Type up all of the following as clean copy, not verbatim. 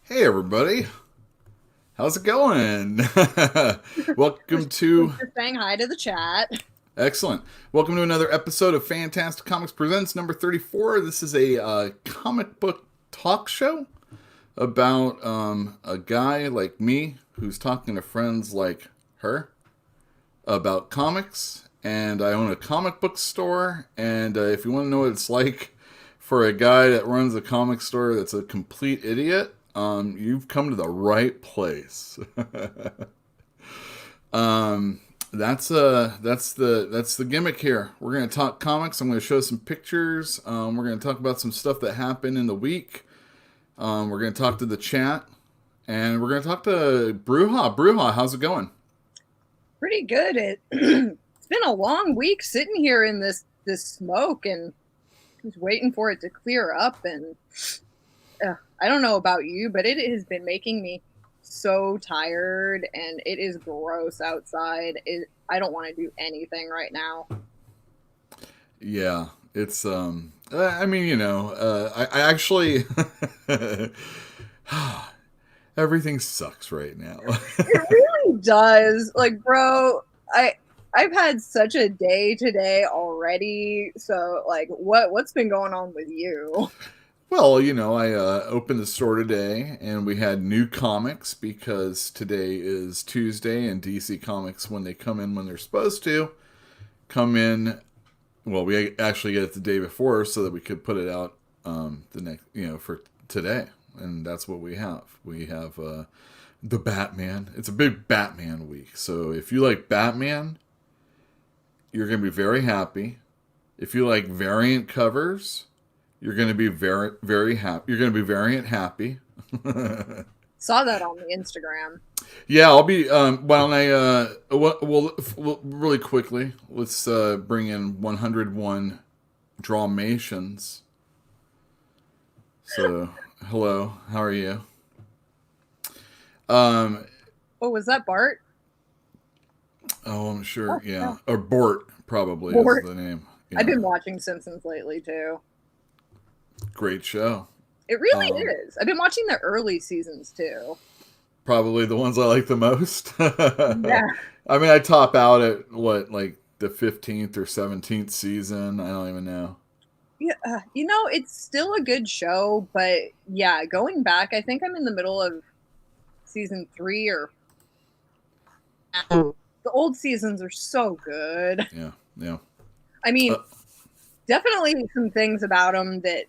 Hey everybody, how's it going? Welcome to Just saying hi to the chat. excellent. Welcome to another episode of Fantastic Comics Presents number 34. This is a comic book talk show about a guy like me who's talking to friends like her about comics. And I own a comic book store. And if you want to know what it's like for a guy that runs a comic store that's a complete idiot, you've come to the right place. That's the gimmick here. We're gonna talk comics. I'm gonna show some pictures. We're gonna talk about some stuff that happened in the week. We're gonna talk to the chat, and we're gonna talk to Bruja. Bruja, how's it going? Pretty good. It's been a long week sitting here in this smoke and just waiting for it to clear up. And I don't know about you, but it has been making me so tired, and it is gross outside. I don't want to do anything right now. Yeah, it's I mean, I actually everything sucks right now. It really does. Like, bro, I've had such a day today already. So, like, what's been going on with you? Well, I opened the store today, and we had new comics because today is Tuesday, and DC Comics, when they come in when they're supposed to, come in. Well, we actually get it the day before so that we could put it out the next, for today, and that's what we have. We have the Batman. It's a big Batman week, so if you like Batman, you're going to be very happy. If you like variant covers, you're going to be very, very happy. You're going to be variant happy. Saw that on the Instagram. Yeah, I'll be. Why don't I? Well, really quickly, let's bring in 101 Drawmations. So, hello, how are you? Oh, was that Bart? Oh, I'm sure. Oh, yeah, or Bort probably Bort. is the name. Yeah. I've been watching Simpsons lately too. Great show. It really is. I've been watching the early seasons too. Probably the ones I like the most. Yeah. I mean, I top out at like the 15th or 17th season. I don't even know. Yeah, it's still a good show, but yeah, going back, I think I'm in the middle of season 3 or the old seasons are so good. Yeah. I mean, definitely some things about them that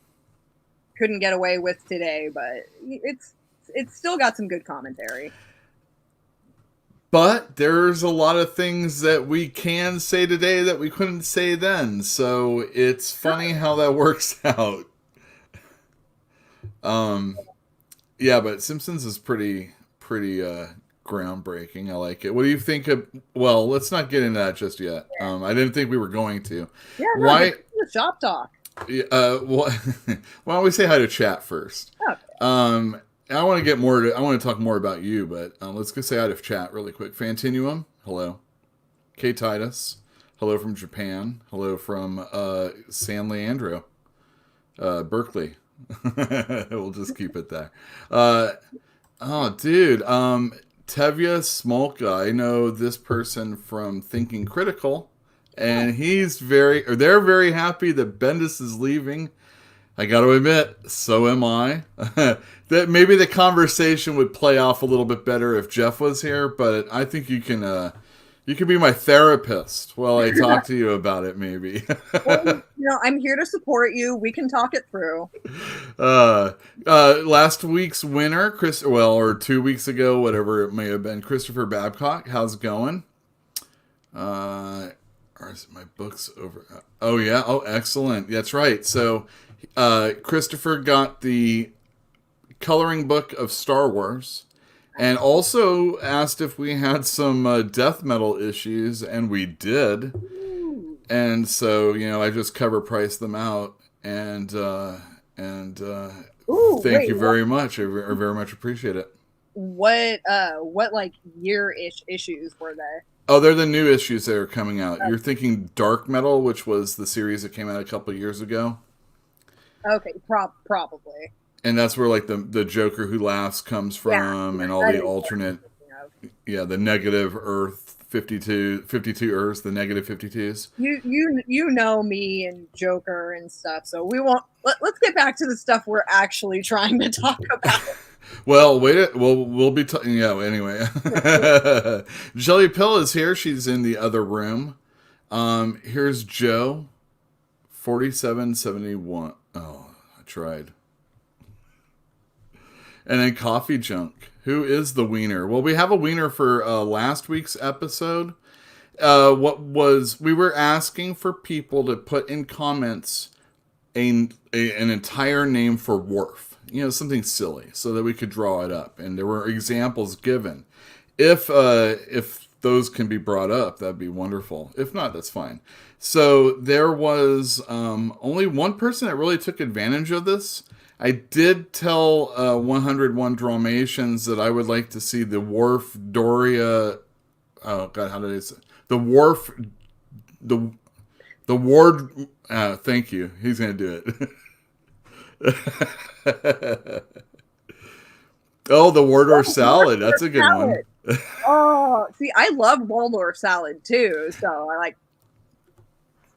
couldn't get away with today, but it's still got some good commentary. But there's a lot of things that we can say today that we couldn't say then. So it's funny how that works out. Yeah, but Simpsons is pretty groundbreaking. I like it. What do you think of? Well, let's not get into that just yet. I didn't think we were going to. Yeah, no, why? The shop talk. Why don't we say hi to chat first? Okay. I want to talk more about you, but let's go say hi to chat really quick. Fantinuum, hello. K Titus, hello from Japan. Hello from San Leandro, Berkeley. We'll just keep it there. Oh, dude. Tevya Smolka. I know this person from Thinking Critical, and they're very happy that Bendis is leaving. I got to admit, so am I. That maybe the conversation would play off a little bit better if Jeff was here, but I think you can You could be my therapist while I talk to you about it, maybe. Well, I'm here to support you. We can talk it through. uh, Last week's winner, or 2 weeks ago, whatever it may have been, Christopher Babcock. How's it going? Or is it my books over? Oh yeah. Oh, excellent. That's right. So, Christopher got the coloring book of Star Wars, and also asked if we had some death metal issues, and we did. Ooh. And so, I just cover priced them out, and Ooh, thank wait, you very much. I very much appreciate it. what like year-ish issues were they? Oh, they're the new issues that are coming out. You're thinking Dark Metal, which was the series that came out a couple of years ago, Okay, probably. and that's where like the Joker Who Laughs comes Yeah, from, and all that the is what alternate, I'm thinking of. yeah, the negative Earth 52 Earths, the negative 52s. You know me and Joker and stuff, so we won't. Let's get back to the stuff we're actually trying to talk about. Well, wait. We'll be talking. Yeah. Anyway, Jelly Pill is here. She's in the other room. Here's Joe, 4771. Oh, I tried. And then Coffee Junk. Who is the wiener? Well, we have a wiener for last week's episode. We were asking for people to put in comments an entire name for Worf. Something silly, so that we could draw it up. And there were examples given. If those can be brought up, that'd be wonderful. If not, that's fine. So there was only one person that really took advantage of this. I did tell 101 Dalmatians that I would like to see the Worf Doria. Oh God, how did I say the Worf the Ward? Thank you. He's gonna do it. Oh, the Wardor salad. That's a good Salad. one. Oh, see, I love Waldorf salad too, so I like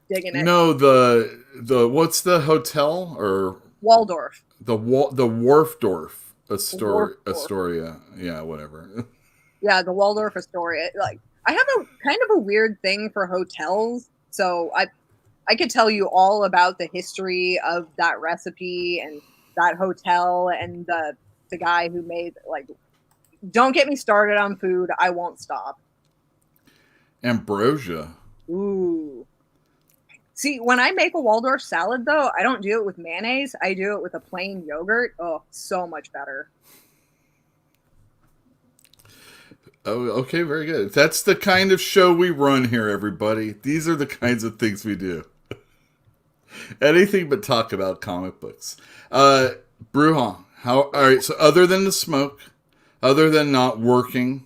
digging it. No, the what's the hotel or Waldorf. the Wharfdorf Wharfdorf. Astoria? Yeah, whatever. Yeah, the Waldorf Astoria. Like, I have a kind of a weird thing for hotels, so I could tell you all about the history of that recipe and that hotel and the guy who made, like, don't get me started on food. I won't stop. Ambrosia. Ooh. See, when I make a Waldorf salad, though, I don't do it with mayonnaise. I do it with a plain yogurt. Oh, so much better. Oh, okay, very good. That's the kind of show we run here, everybody. These are the kinds of things we do. Anything but talk about comic books. Bruhan, all right, so other than the smoke, other than not working,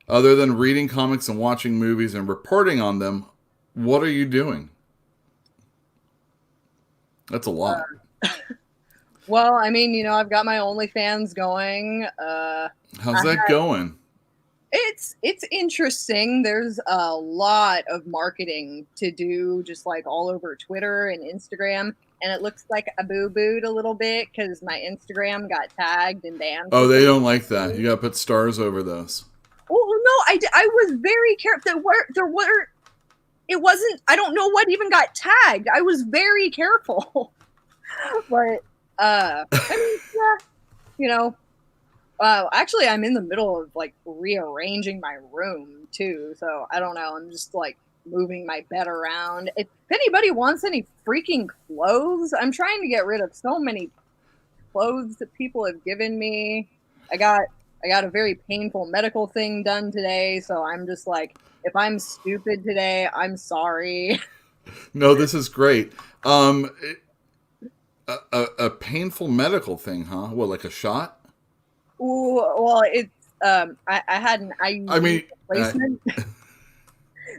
other than reading comics and watching movies and reporting on them, what are you doing? That's a lot. Well, I mean, I've got my OnlyFans going. How's that going? It's interesting. There's a lot of marketing to do, just like all over Twitter and Instagram, and it looks like I boo-booed a little bit because my Instagram got tagged and banned. Oh, they don't like that. You got to put stars over those. Oh no, I was very careful. There were it wasn't. I don't know what even got tagged. I was very careful, but I mean, yeah, actually, I'm in the middle of like rearranging my room too, so I don't know. I'm just like moving my bed around. If anybody wants any freaking clothes, I'm trying to get rid of so many clothes that people have given me. I got a very painful medical thing done today, so I'm just like, if I'm stupid today, I'm sorry. No, this is great. A painful medical thing, huh? What, like a shot? Ooh, well, it's I had an IUD replacement,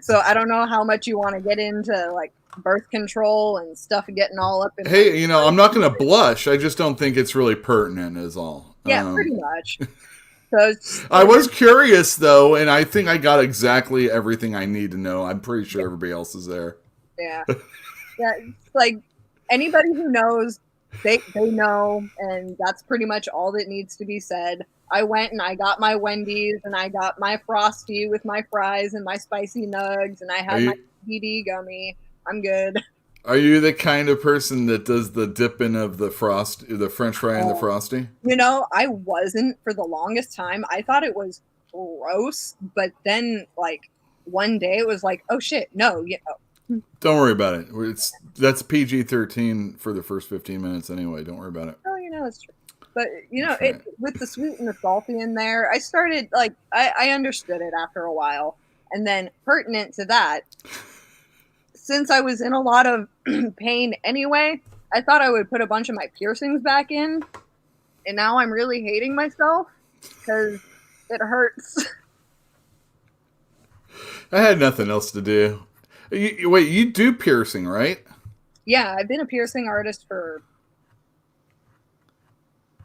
so I don't know how much you want to get into like birth control and stuff getting all up in. Hey, I'm not going to blush. I just don't think it's really pertinent, is all. Yeah, pretty much. So I was curious though, and I think I got exactly everything I need to know. I'm pretty sure everybody else is there. Yeah, yeah. It's like anybody who knows, they know, and that's pretty much all that needs to be said. I went and I got my Wendy's and I got my Frosty with my fries and my spicy nugs and I Are had my you DD gummy. I'm good. are you the kind of person that does the dipping of the French fry and the Uh, frosty? I wasn't for the longest time. I thought it was gross, but then like one day it was like, oh shit, no, Don't worry about it. That's PG-13 for the first 15 minutes anyway. Don't worry about it. oh, it's true. But That's it right. with the sweet and the salty in there, I started like I understood it after a while, and then pertinent to that, since I was in a lot of pain anyway, I thought I would put a bunch of my piercings back in, and now I'm really hating myself because it hurts. I had nothing else to do. Wait, you do piercing, right? Yeah, I've been a piercing artist for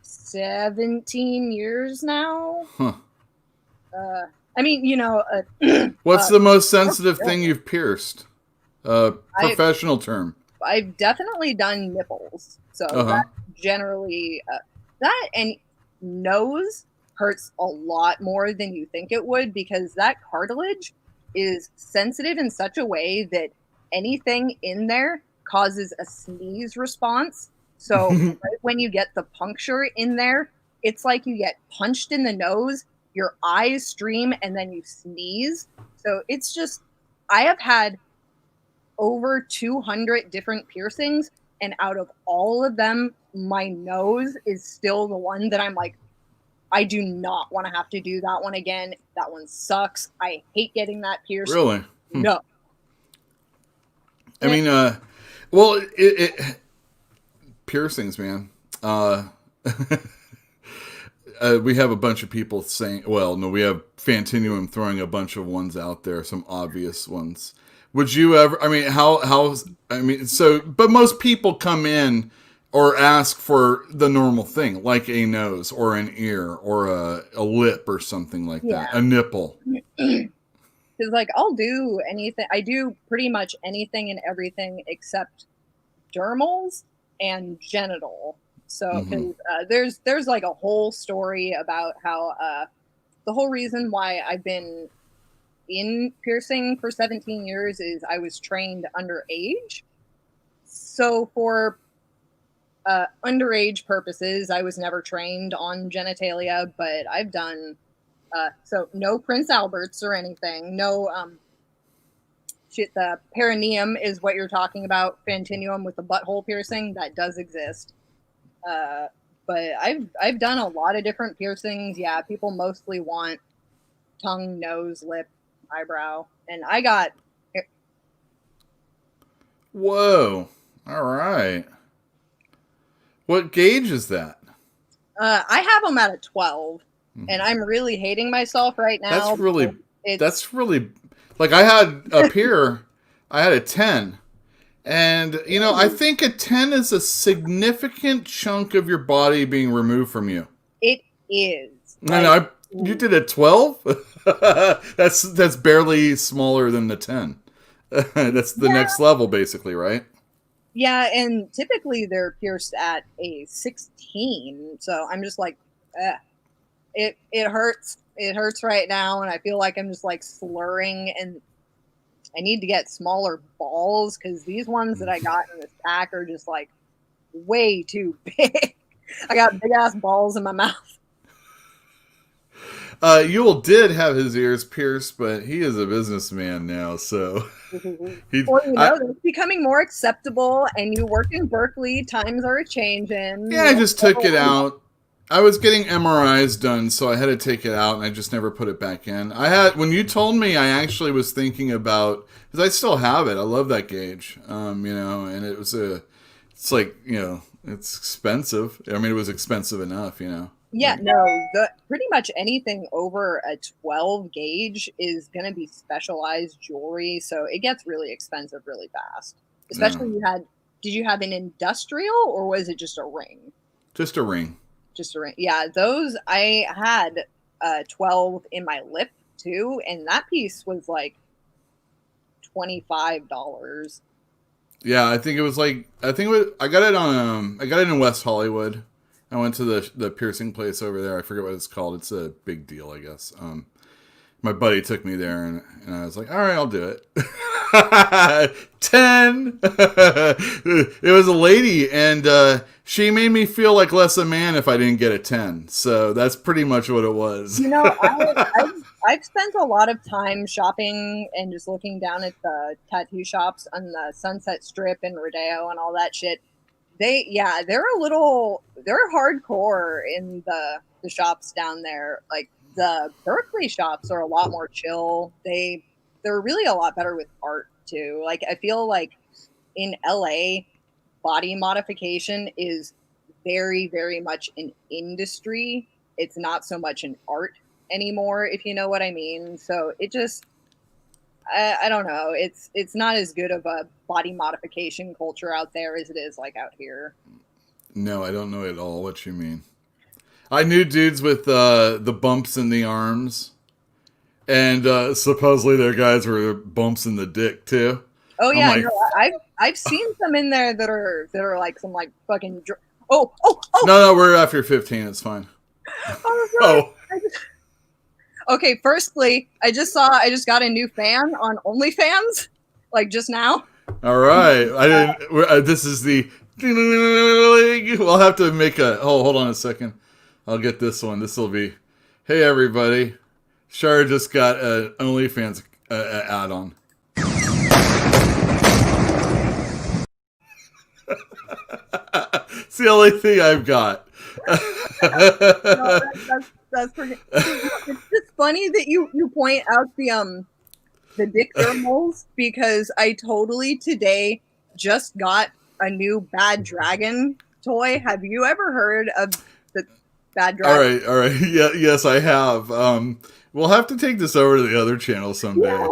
17 years now. Huh. I mean, What's the most oh, sensitive thing really? you've pierced? I Professional term. I've definitely done nipples, so Uh huh. that generally that and nose hurts a lot more than you think it would because that cartilage is sensitive in such a way that anything in there causes a sneeze response. So right when you get the puncture in there, it's like you get punched in the nose, your eyes stream, and then you sneeze. So it's just I have had over 200 different piercings, and out of all of them, my nose is still the one that I'm like, I do not want to have to do that one again. That one sucks. I hate getting that pierced. Really? No. I Eh, mean, well, piercings, man. We have a bunch of people saying, well, no, we have Fantinuum throwing a bunch of ones out there, some obvious ones. Would you ever, I mean, I mean, so, but most people come in or ask for the normal thing, like a nose or an ear or a lip or something like that, yeah. a nipple. Because, like, I'll do anything. I do pretty much anything and everything except dermals and genital. So, Hmm. because there's like a whole story about how the whole reason why I've been in piercing for 17 years is I was trained underage. So for underage purposes, I was never trained on genitalia, but I've done so no Prince Alberts or anything. No shit. The perineum is what you're talking about. Fantinuum with the butthole piercing that does exist. Uh, but I've done a lot of different piercings. Yeah, people mostly want tongue, nose, lip, eyebrow, and I got Whoa. All right. What gauge is that? I have them at a 12, and I'm really hating myself right now. That's really, It's that's really, like I had up here, I had a 10. And, I think a 10 is a significant chunk of your body being removed from you. it is And like you did a 12? That's barely smaller than the 10. That's the yeah, next level, basically, right? yeah, and typically they're pierced at a 16. So I'm just like, it hurts. It hurts right now, and I feel like I'm just like slurring, and I need to get smaller balls because these ones that I got in this pack are just like way too big. I got big ass balls in my mouth. Yule did have his ears pierced, but he is a businessman now, so he. Well, that's becoming more acceptable, and you work in Berkeley. Times are changing. Yeah, I just took it out. I was getting MRIs done, so I had to take it out, and I just never put it back in. When you told me, I actually was thinking about, because I still have it. I love that gauge, and it's like, it's expensive. I mean, it was expensive enough, Yeah, Like, no, pretty much anything over a 12 gauge is going to be specialized jewelry, so it gets really expensive really fast. yeah, Especially did you have an industrial or was it just a ring? just a ring. Just a ring. Yeah, those I had 12 in my lip too, and that piece was like $25. Yeah, I think it was like I got it in West Hollywood. I went to the piercing place over there. I forget what it's called. It's a big deal, I guess. My buddy took me there, and I was like, all right, I'll do it. 10. It was a lady, and she made me feel like less a man if I didn't get a 10. So that's pretty much what it was. I've spent a lot of time shopping and just looking down at the tattoo shops on the Sunset Strip and Rodeo and all that shit. They're hardcore in the shops down there. Like the Berkeley shops are a lot more chill. They're really a lot better with art too. Like I feel like in LA, body modification is very, very much an industry. It's not so much an art anymore, if you know what I mean. So it just, I don't know. It's not as good of a body modification culture out there as it is like out here. No, I don't know at all what you mean. I knew dudes with the bumps in the arms, and supposedly their guys were bumps in the dick too. Oh I'm yeah, like, no, I've seen some in there that are like some like fucking. Oh! no, we're after 15. It's fine. Oh, Oh, okay, firstly, I just got a new fan on OnlyFans, like just now. all right. I didn't. This is the. We'll have to make a. Oh, hold on a second. I'll get this one. This will be. Hey everybody, Shar just got an OnlyFans add-on. It's the only thing I've got. No, that's pretty. It's just funny that you point out the dick thermals because I totally today just got a new Bad Dragon toy. Have you ever heard of the Bad Dragon? All right. Yeah, yes, I have. We'll have to take this over to the other channel someday. Yeah.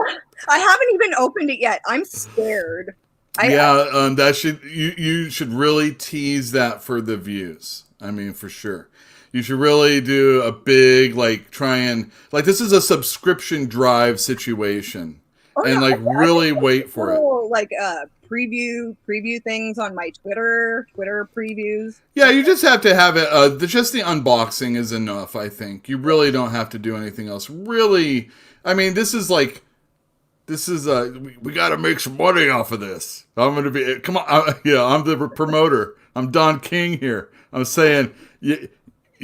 I haven't even opened it yet. I'm scared. That should you should really tease that for the views. I mean, for sure. You should really do a big try and this is a subscription drive situation, and really wait for it. Like preview things on my Twitter previews. Yeah, you just have to have it. Just the unboxing is enough. I think you really don't have to do anything else. Really, I mean, this is we got to make some money off of this. I'm gonna be come on. I'm the promoter. I'm Don King here. I'm saying you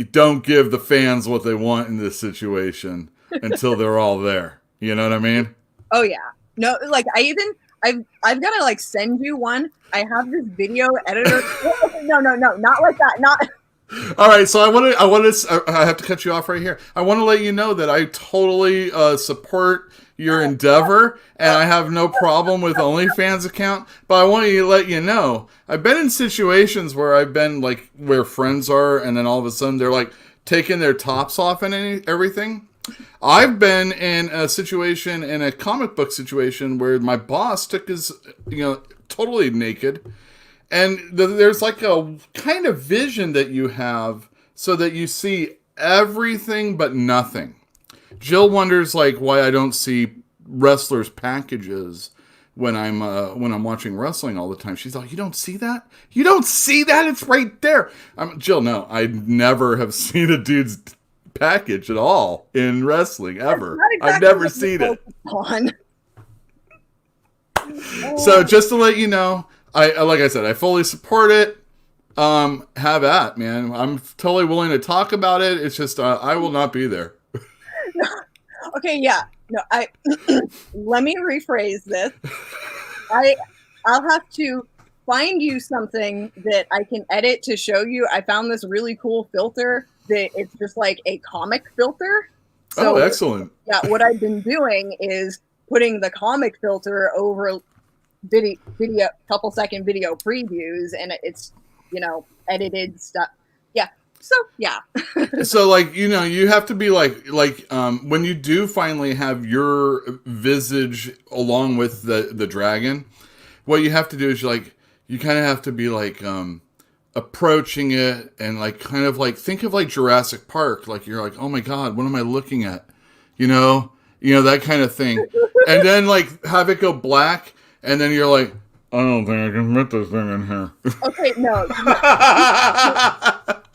don't give the fans what they want in this situation until they're all there. You know what I mean? Oh yeah. No, I've got to send you one. I have this video editor. No, not like that. Not. All right, so I have to cut you off right here. I want to let you know that I totally support your endeavor, and I have no problem with OnlyFans account. But I want to let you know I've been in situations where I've been where friends are, and then all of a sudden they're taking their tops off and everything. I've been in a situation, in a comic book situation, where my boss took his, totally naked. And there's a kind of vision that you have so that you see everything but nothing. Jill wonders why I don't see wrestlers' packages when I'm watching wrestling all the time. She's like, you don't see that? You don't see that? It's right there. Jill, no, I never have seen a dude's package at all in wrestling ever. Exactly. I've never seen it. So just to let you know, like I said, I fully support it. Have at, man. I'm totally willing to talk about it. It's just I will not be there. Okay, yeah. No, let me rephrase this. I'll have to find you something that I can edit to show you. I found this really cool filter that it's just like a comic filter. So, excellent. Yeah, what I've been doing is putting the comic filter over video couple second video previews, and it's edited stuff. Yeah. So yeah. So you have to be when you do finally have your visage along with the dragon, what you have to do is you kind of have to be approaching it and kind of think of Jurassic Park, you're oh my god, what am I looking at, that kind of thing, and then have it go black, and then you're I don't think I can fit this thing in here. Okay, no.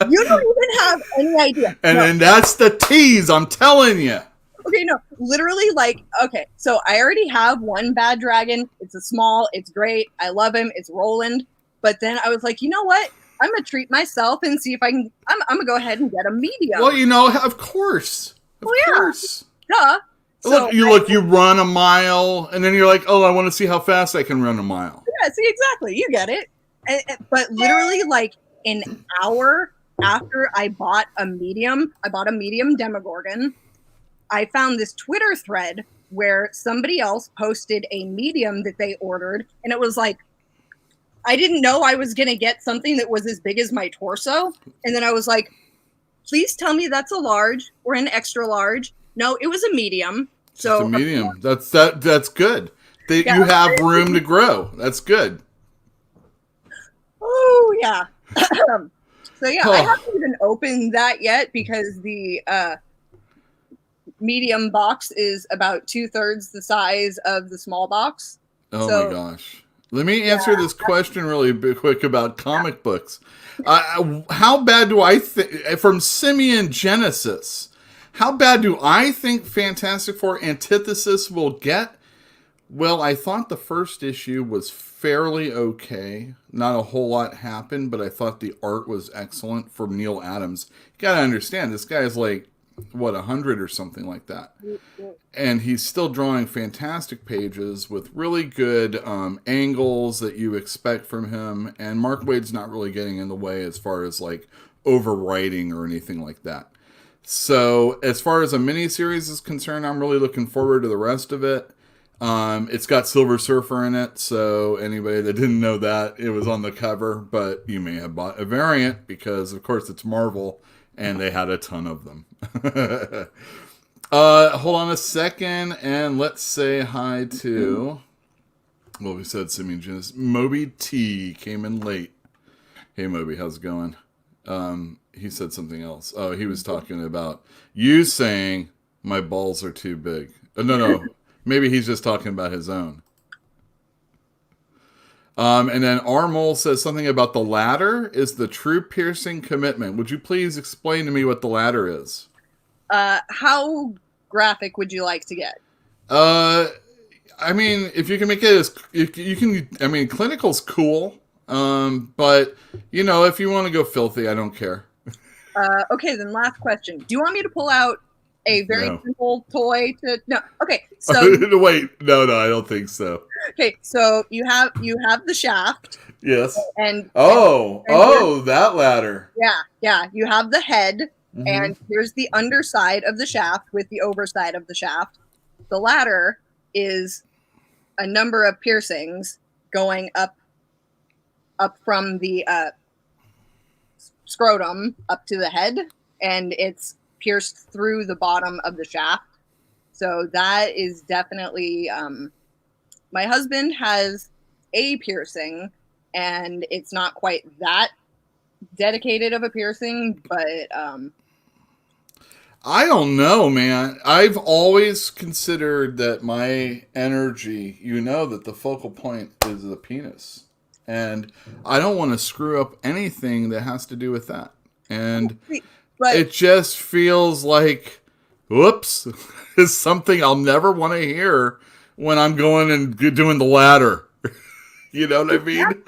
You don't even have any idea. And No. then that's the tease, I'm telling you. Okay, no, literally, like, okay, so I already have one bad dragon. It's a small, it's great. I love him. It's Roland. But then I was like, you know what? I'm gonna treat myself and see if I can. I'm gonna go ahead and get a medium. Well, you know, of course. Of course. Duh. So You run a mile, and then you're like, oh, I want to see how fast I can run a mile. yeah, see, exactly. You get it. But literally, like an hour after I bought a medium Demogorgon. I found this Twitter thread where somebody else posted a medium that they ordered, and it was like, I didn't know I was going to get something that was as big as my torso. And then I was like, please tell me that's a large or an extra large. No, it was a medium. So it's a medium. That's good. You have room to grow. That's good. Oh, yeah. So, yeah, I haven't even opened that yet because the medium box is about 2/3 the size of the small box. Oh, my gosh. Let me answer this question really quick about comic books. How bad do I think, from Simian Genesis, how bad do I think Fantastic Four Antithesis will get? Well, I thought the first issue was fairly okay. Not a whole lot happened, but I thought the art was excellent from Neil Adams. You gotta understand, this guy is like, 100 or something like that. And he's still drawing fantastic pages with really good angles that you expect from him. And Mark Waid's not really getting in the way as far as like overwriting or anything like that. So as far as a miniseries is concerned, I'm really looking forward to the rest of it. It's got Silver Surfer in it, so anybody that didn't know that, it was on the cover, but you may have bought a variant because, of course, it's Marvel, and they had a ton of them. Hold on a second, and let's say hi to, well, we said Simeon Genesis. Moby T came in late. Hey, Moby, how's it going? He said something else. Oh, he was talking about you saying my balls are too big. No. Maybe he's just talking about his own. And then Armol says something about the ladder is the true piercing commitment. Would you please explain to me what the ladder is? How graphic would you like to get? I mean, if you can make it as you can. I mean, clinical's cool. But you know, if you want to go filthy, I don't care. Okay, then last question. Do you want me to pull out a very simple toy to no? Okay, so wait, no, I don't think so. Okay, so you have the shaft. Yes. And that ladder. Yeah. You have the head, and here's the underside of the shaft with the overside of the shaft. The ladder is a number of piercings going up from the scrotum up to the head, and it's pierced through the bottom of the shaft. So that is definitely my husband has a piercing, and it's not quite that dedicated of a piercing, but I don't know, man. I've always considered that my energy, that the focal point is the penis. And I don't want to screw up anything that has to do with that. And it just feels like, whoops, is something I'll never want to hear when I'm going and doing the ladder. You know what I mean?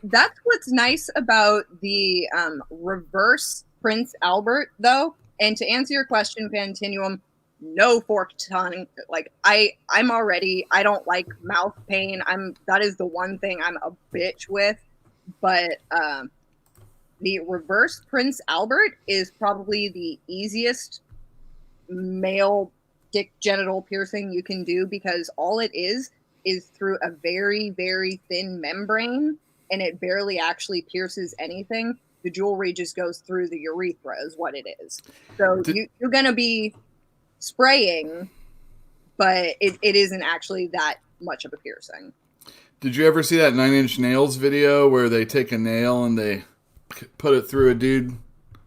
That's what's nice about the reverse Prince Albert, though. And to answer your question, Fantinuum, no forked tongue. Like I don't like mouth pain. That is the one thing I'm a bitch with. But the reverse Prince Albert is probably the easiest male dick genital piercing you can do, because all it is through a very, very thin membrane, and it barely actually pierces anything. The jewelry just goes through the urethra is what it is. So you're going to be spraying, but it isn't actually that much of a piercing. Did you ever see that 9 Inch Nails video where they take a nail and they put it through a dude?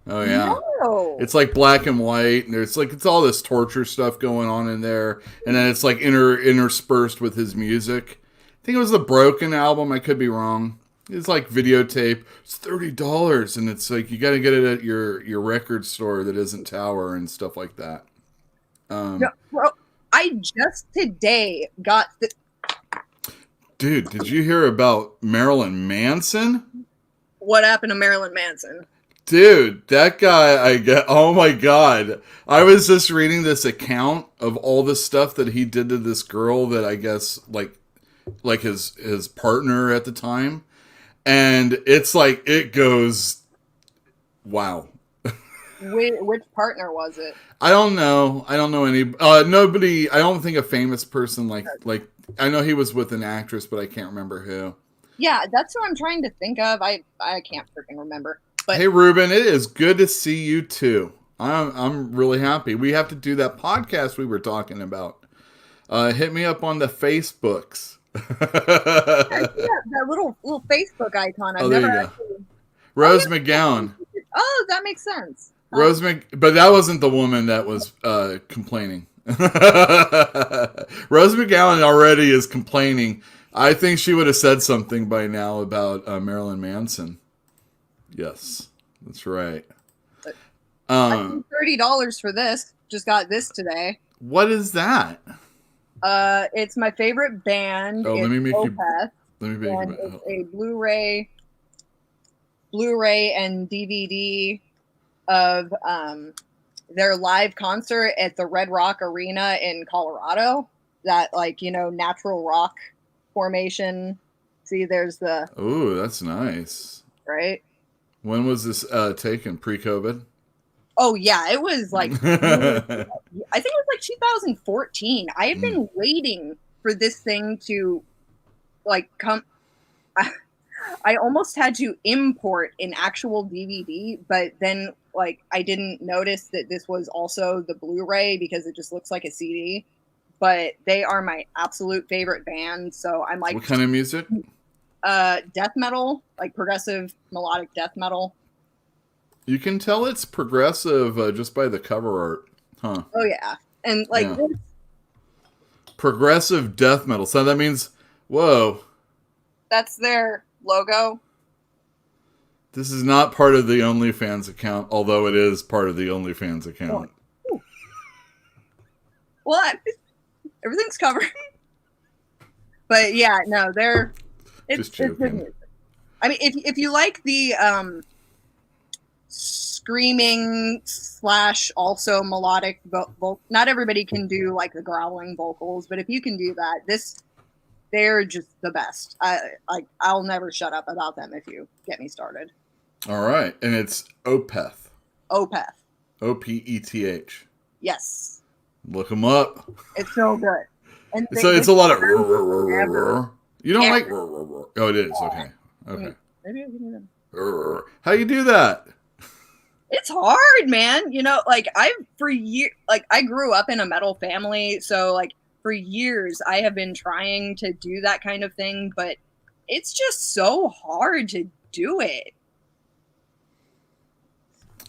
Oh, yeah. No. It's like black and white, and it's all this torture stuff going on in there, and then it's like interspersed with his music. I think it was the Broken album. I could be wrong. It's like videotape. It's $30, and it's like you got to get it at your record store that isn't Tower and stuff like that. No, bro, I just today got the. Dude, did you hear about Marilyn Manson? What happened to Marilyn Manson? Dude, that guy, oh my God. I was just reading this account of all the stuff that he did to this girl that I guess, like his partner at the time. And it's like, it goes, wow. Which partner was it? I don't know. I don't know any, nobody, I don't think a famous person like, I know he was with an actress, but I can't remember who. Yeah, that's what I'm trying to think of. I can't freaking remember. But Hey Ruben, it is good to see you too. I'm really happy. We have to do that podcast we were talking about. Hit me up on the Facebooks. yeah, that little Facebook icon. I've Oh, there never you go. actually. Rose yeah. McGowan. Oh, that makes sense. But that wasn't the woman that was complaining. Rose McGowan already is complaining. I think she would have said something by now about Marilyn Manson. Yes, that's right. I paid $30 for this. Just got this today. What is that? It's my favorite band. Oh, it's let me make Opeth, you. Let me and make it's a Blu-ray and DVD of their live concert at the Red Rock Arena in Colorado. That natural rock formation. See, there's the. Oh, that's nice. Right. When was this taken? Pre-COVID? Oh yeah, it was like I think it was like 2014. I have been waiting for this thing to come. I almost had to import an actual DVD, but then I didn't notice that this was also the Blu-ray because it just looks like a CD. But they are my absolute favorite band, so I'm like. What kind of music? Death metal, like progressive melodic death metal. You can tell it's progressive just by the cover art, huh? Oh yeah, and this, progressive death metal. So that means, whoa, that's their logo. This is not part of the OnlyFans account, although it is part of the OnlyFans account. Oh. Well, everything's covered. But yeah, no, it's good music. I mean, if you like the screaming / also melodic not everybody can do like the growling vocals, but if you can do that, they're just the best. I'll never shut up about them if you get me started. All right, and it's Opeth. Opeth. Opeth. Yes. Look them up. It's so good. And so it's a lot of. You don't like. Oh, it is. Okay. Okay. Maybe I can do them. How you do that? It's hard, man. For years, I grew up in a metal family, so for years I have been trying to do that kind of thing, but it's just so hard to do it.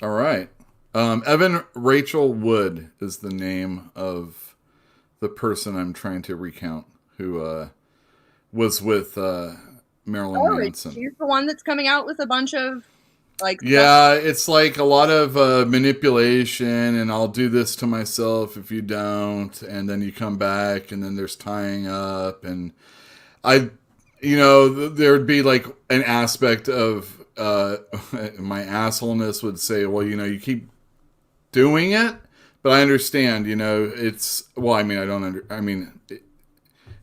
All right. Evan Rachel Wood is the name of the person I'm trying to recount who was with Marilyn Manson. She's the one that's coming out with a bunch of it's like a lot of manipulation, and I'll do this to myself if you don't, and then you come back, and then there's tying up, and there'd be like an aspect of my assholeness would say, well, you keep doing it, but I understand, it's, well, I mean,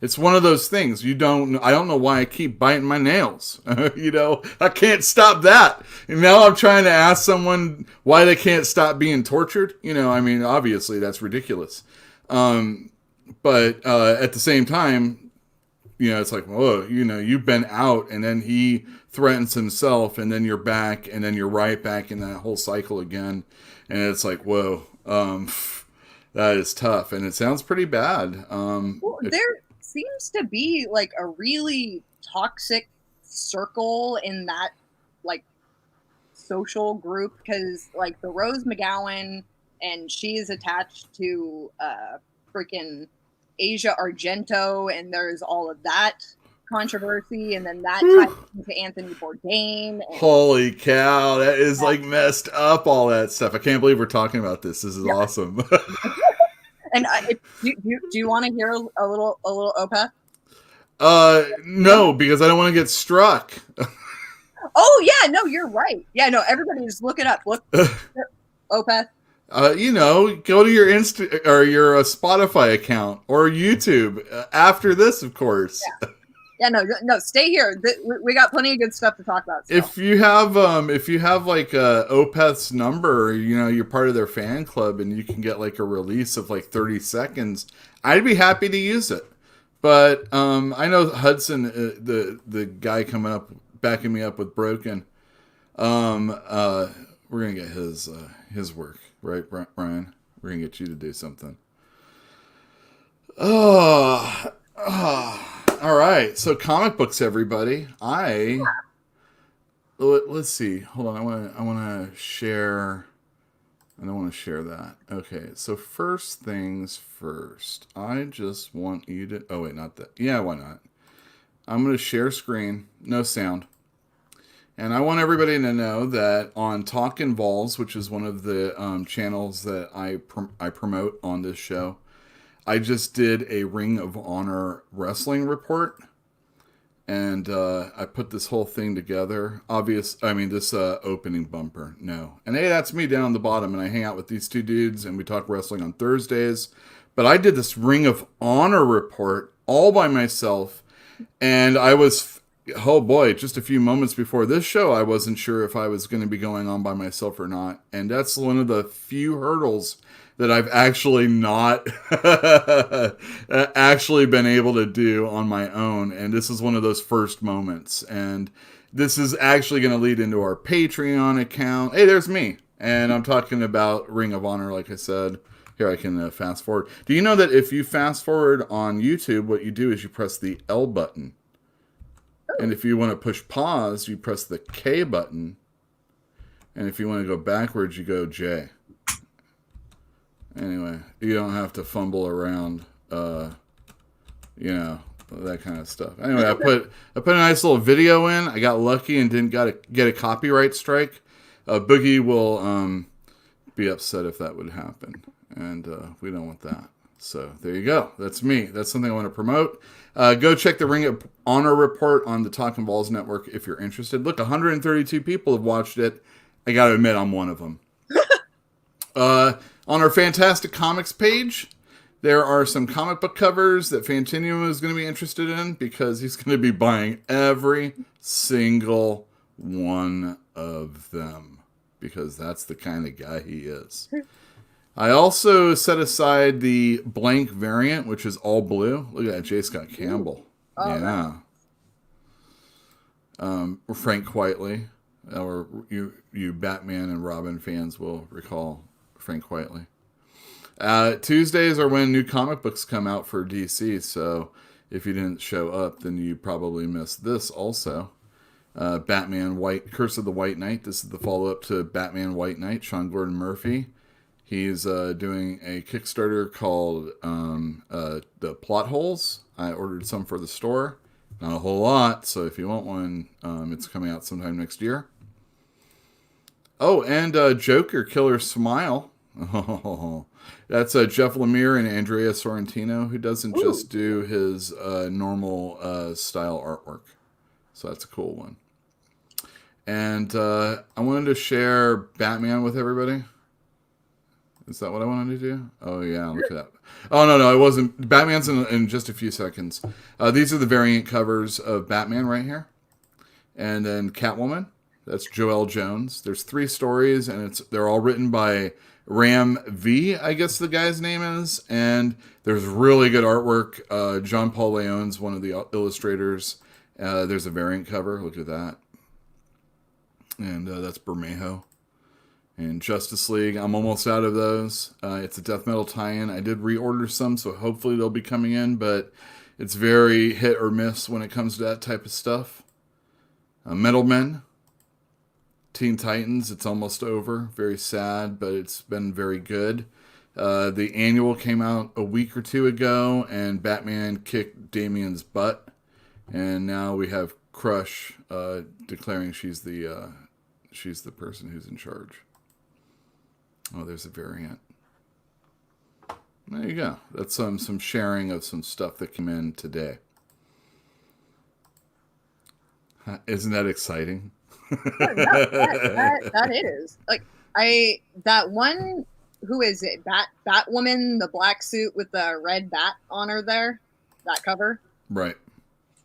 it's one of those things. I don't know why I keep biting my nails. I can't stop that. And now I'm trying to ask someone why they can't stop being tortured. Obviously that's ridiculous. But at the same time, it's like, whoa, you've been out, and then he threatens himself, and then you're back, and then you're right back in that whole cycle again. And it's like, whoa, that is tough. And it sounds pretty bad. There seems to be a really toxic circle in that social group, because the Rose McGowan, and she is attached to freaking Asia Argento, and there's all of that controversy, and then that ties into Anthony Bourdain. And, Holy cow, that is like messed up, all that stuff. I can't believe we're talking about this. This is awesome. and do you want to hear a little Opeth? No, because I don't want to get struck. Oh yeah, no, you're right. Yeah, no, everybody just look it up. Look, Opeth. Go to your Insta or your Spotify account or YouTube after this, of course. Yeah, no, stay here. We got plenty of good stuff to talk about. Still. If you have like Opeth's number, you're part of their fan club, and you can get like a release of like 30 seconds. I'd be happy to use it. But I know Hudson, the guy coming up, backing me up with Broken. We're gonna get his work, right, Brian? We're gonna get you to do something. Oh, all right. So comic books, everybody. Let's see. Hold on. I wanna share. I don't want to share that. Okay, so first things first. I just want you to... Oh, wait, not that. Yeah, why not? I'm going to share screen. No sound. And I want everybody to know that on Talkin' Balls, which is one of the channels that I promote on this show, I just did a Ring of Honor wrestling report. And I put this whole thing together. This opening bumper. No. And hey, that's me down the bottom. And I hang out with these two dudes and we talk wrestling on Thursdays. But I did this Ring of Honor report all by myself. And I was, oh boy, just a few moments before this show, I wasn't sure if I was going to be going on by myself or not. And that's one of the few hurdles that I've actually not actually been able to do on my own. And this is one of those first moments. And this is actually going to lead into our Patreon account. Hey, there's me. And I'm talking about Ring of Honor, like I said. Here, I can fast forward. Do you know that if you fast forward on YouTube, what you do is you press the L button. And if you want to push pause, you press the K button. And if you want to go backwards, you go J. Anyway, you don't have to fumble around, that kind of stuff. Anyway, I put a nice little video in. I got lucky and didn't get a copyright strike. Boogie will be upset if that would happen, and we don't want that. So there you go. That's me. That's something I want to promote. Go check the Ring of Honor report on the Talkin' Balls Network if you're interested. Look, 132 people have watched it. I got to admit, I'm one of them. On our Fantastic Comics page, there are some comic book covers that Fantinium is going to be interested in because he's going to be buying every single one of them because that's the kind of guy he is. I also set aside the blank variant, which is all blue. Look at that, J. Scott Campbell. Oh, yeah. Frank Quitely, or you Batman and Robin fans will recall Frank Quitely. Tuesdays are when new comic books come out for DC, so if you didn't show up, then you probably missed this also. Batman Curse of the White Knight. This is the follow-up to Batman White Knight, Sean Gordon Murphy. He's doing a Kickstarter called The Plot Holes. I ordered some for the store. Not a whole lot, so if you want one, it's coming out sometime next year. Oh, and Joker, Killer Smile. Oh, that's Jeff Lemire and Andrea Sorrentino, who doesn't just do his normal style artwork. So that's a cool one. And I wanted to share Batman with everybody. Is that what I wanted to do? Oh, yeah, look at that. Oh, no, it wasn't. Batman's in just a few seconds. These are the variant covers of Batman right here. And then Catwoman. That's Joelle Jones. There's 3 stories, and they're all written by Ram V, I guess the guy's name is. And there's really good artwork. John Paul Leon's one of the illustrators. There's a variant cover. Look at that. And that's Bermejo. And Justice League, I'm almost out of those. It's a death metal tie-in. I did reorder some, so hopefully they'll be coming in, but it's very hit or miss when it comes to that type of stuff. Metal Men, Teen Titans, it's almost over. Very sad, but it's been very good. The annual came out a week or 2 ago, and Batman kicked Damian's butt. and now we have Crush declaring she's the person who's in charge. Oh, there's a variant. There you go. That's some sharing of some stuff that came in today. Isn't that exciting? That is like that one. Who is it? Batwoman, the black suit with the red bat on her there. That cover. Right.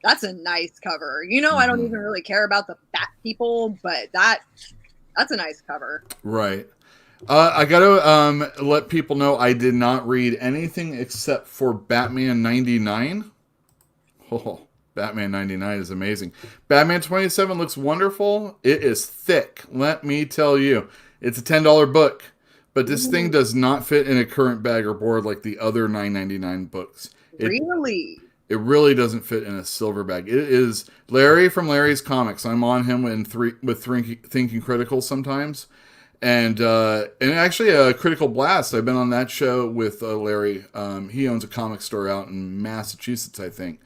That's a nice cover. I don't even really care about the bat people, but that's a nice cover. Right. I gotta let people know I did not read anything except for Batman 99. Oh, Batman 99 is amazing. Batman 27 looks wonderful. It is thick. Let me tell you. It's a $10 book. But this thing does not fit in a current bag or board like the other $9.99 books. Really? It really doesn't fit in a silver bag. It is Larry from Larry's Comics. I'm on him with Thinking Critical sometimes. And actually a Critical Blast. I've been on that show with Larry. He owns a comic store out in Massachusetts, I think.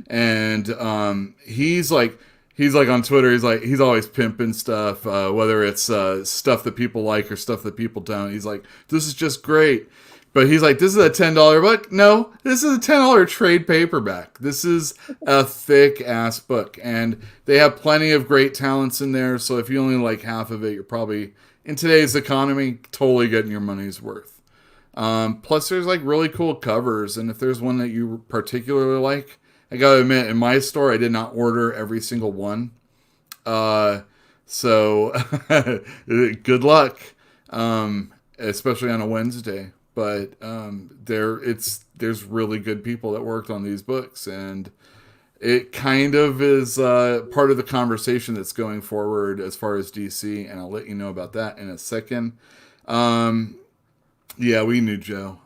And he's like on Twitter. He's always pimping stuff, whether it's stuff that people like or stuff that people don't. He's like, this is just great. But he's like, this is a $10 book. No, this is a $10 trade paperback. This is a thick ass book, and they have plenty of great talents in there. So if you only like half of it, you're probably in today's economy totally getting your money's worth. Plus, there's like really cool covers, and if there's one that you particularly like, I gotta admit, in my store, I did not order every single one. So good luck, especially on a Wednesday. But there's really good people that worked on these books, and it kind of is part of the conversation that's going forward as far as DC, and I'll let you know about that in a second. Yeah, we knew Joe.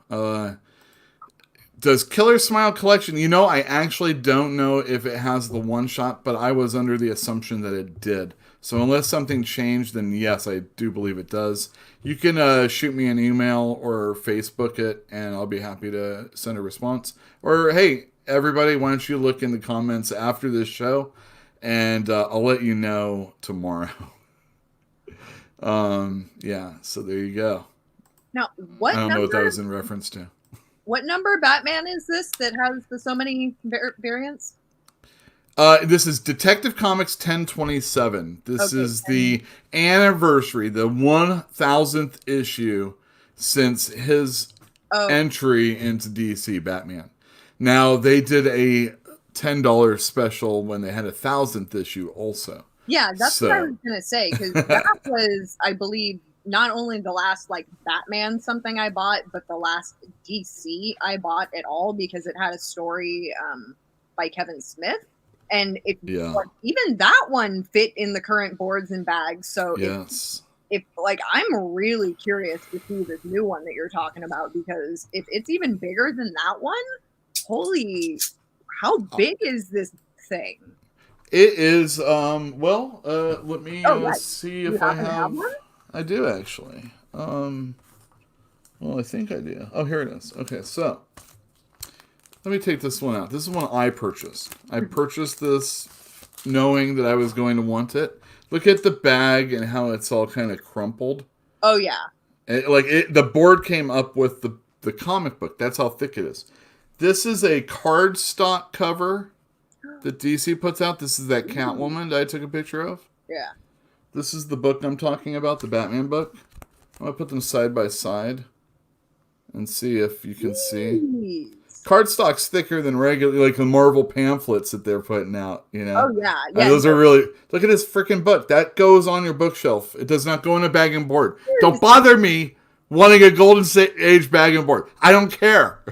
Does Killer Smile Collection, I actually don't know if it has the one shot, but I was under the assumption that it did. So unless something changed, then yes, I do believe it does. You can shoot me an email or Facebook it, and I'll be happy to send a response. Or, hey, everybody, why don't you look in the comments after this show, and I'll let you know tomorrow. Yeah, so there you go. Now, I don't know what that was in reference to. What number Batman is this that has so many variants? This is Detective Comics 1027. This is the anniversary, the 1000th issue since his entry into DC Batman. Now, they did a $10 special when they had a 1000th issue also. Yeah, that's what I was going to say, because that was, I believe, not only the last Batman something I bought, but the last DC I bought at all, because it had a story by Kevin Smith, and even that one fit in the current boards and bags. So yes, if I'm really curious to see this new one that you're talking about, because if it's even bigger than that one, holy, how big is this thing? It is. Let me see if I have one. I do actually. I think I do. Oh, here it is. Okay, so let me take this one out. This is one I purchased. I purchased this knowing that I was going to want it. Look at the bag and how it's all kind of crumpled. Oh yeah. The board came up with the comic book. That's how thick it is. This is a cardstock cover that DC puts out. This is that Catwoman that I took a picture of. Yeah. This is the book I'm talking about, the Batman book. I'm going to put them side by side and see if you can see. Cardstock's thicker than regular, the Marvel pamphlets that they're putting out, Oh, yeah. Those are really... Look at this freaking book. That goes on your bookshelf. It does not go in a bag and board. Don't bother me wanting a Golden Age bag and board. I don't care.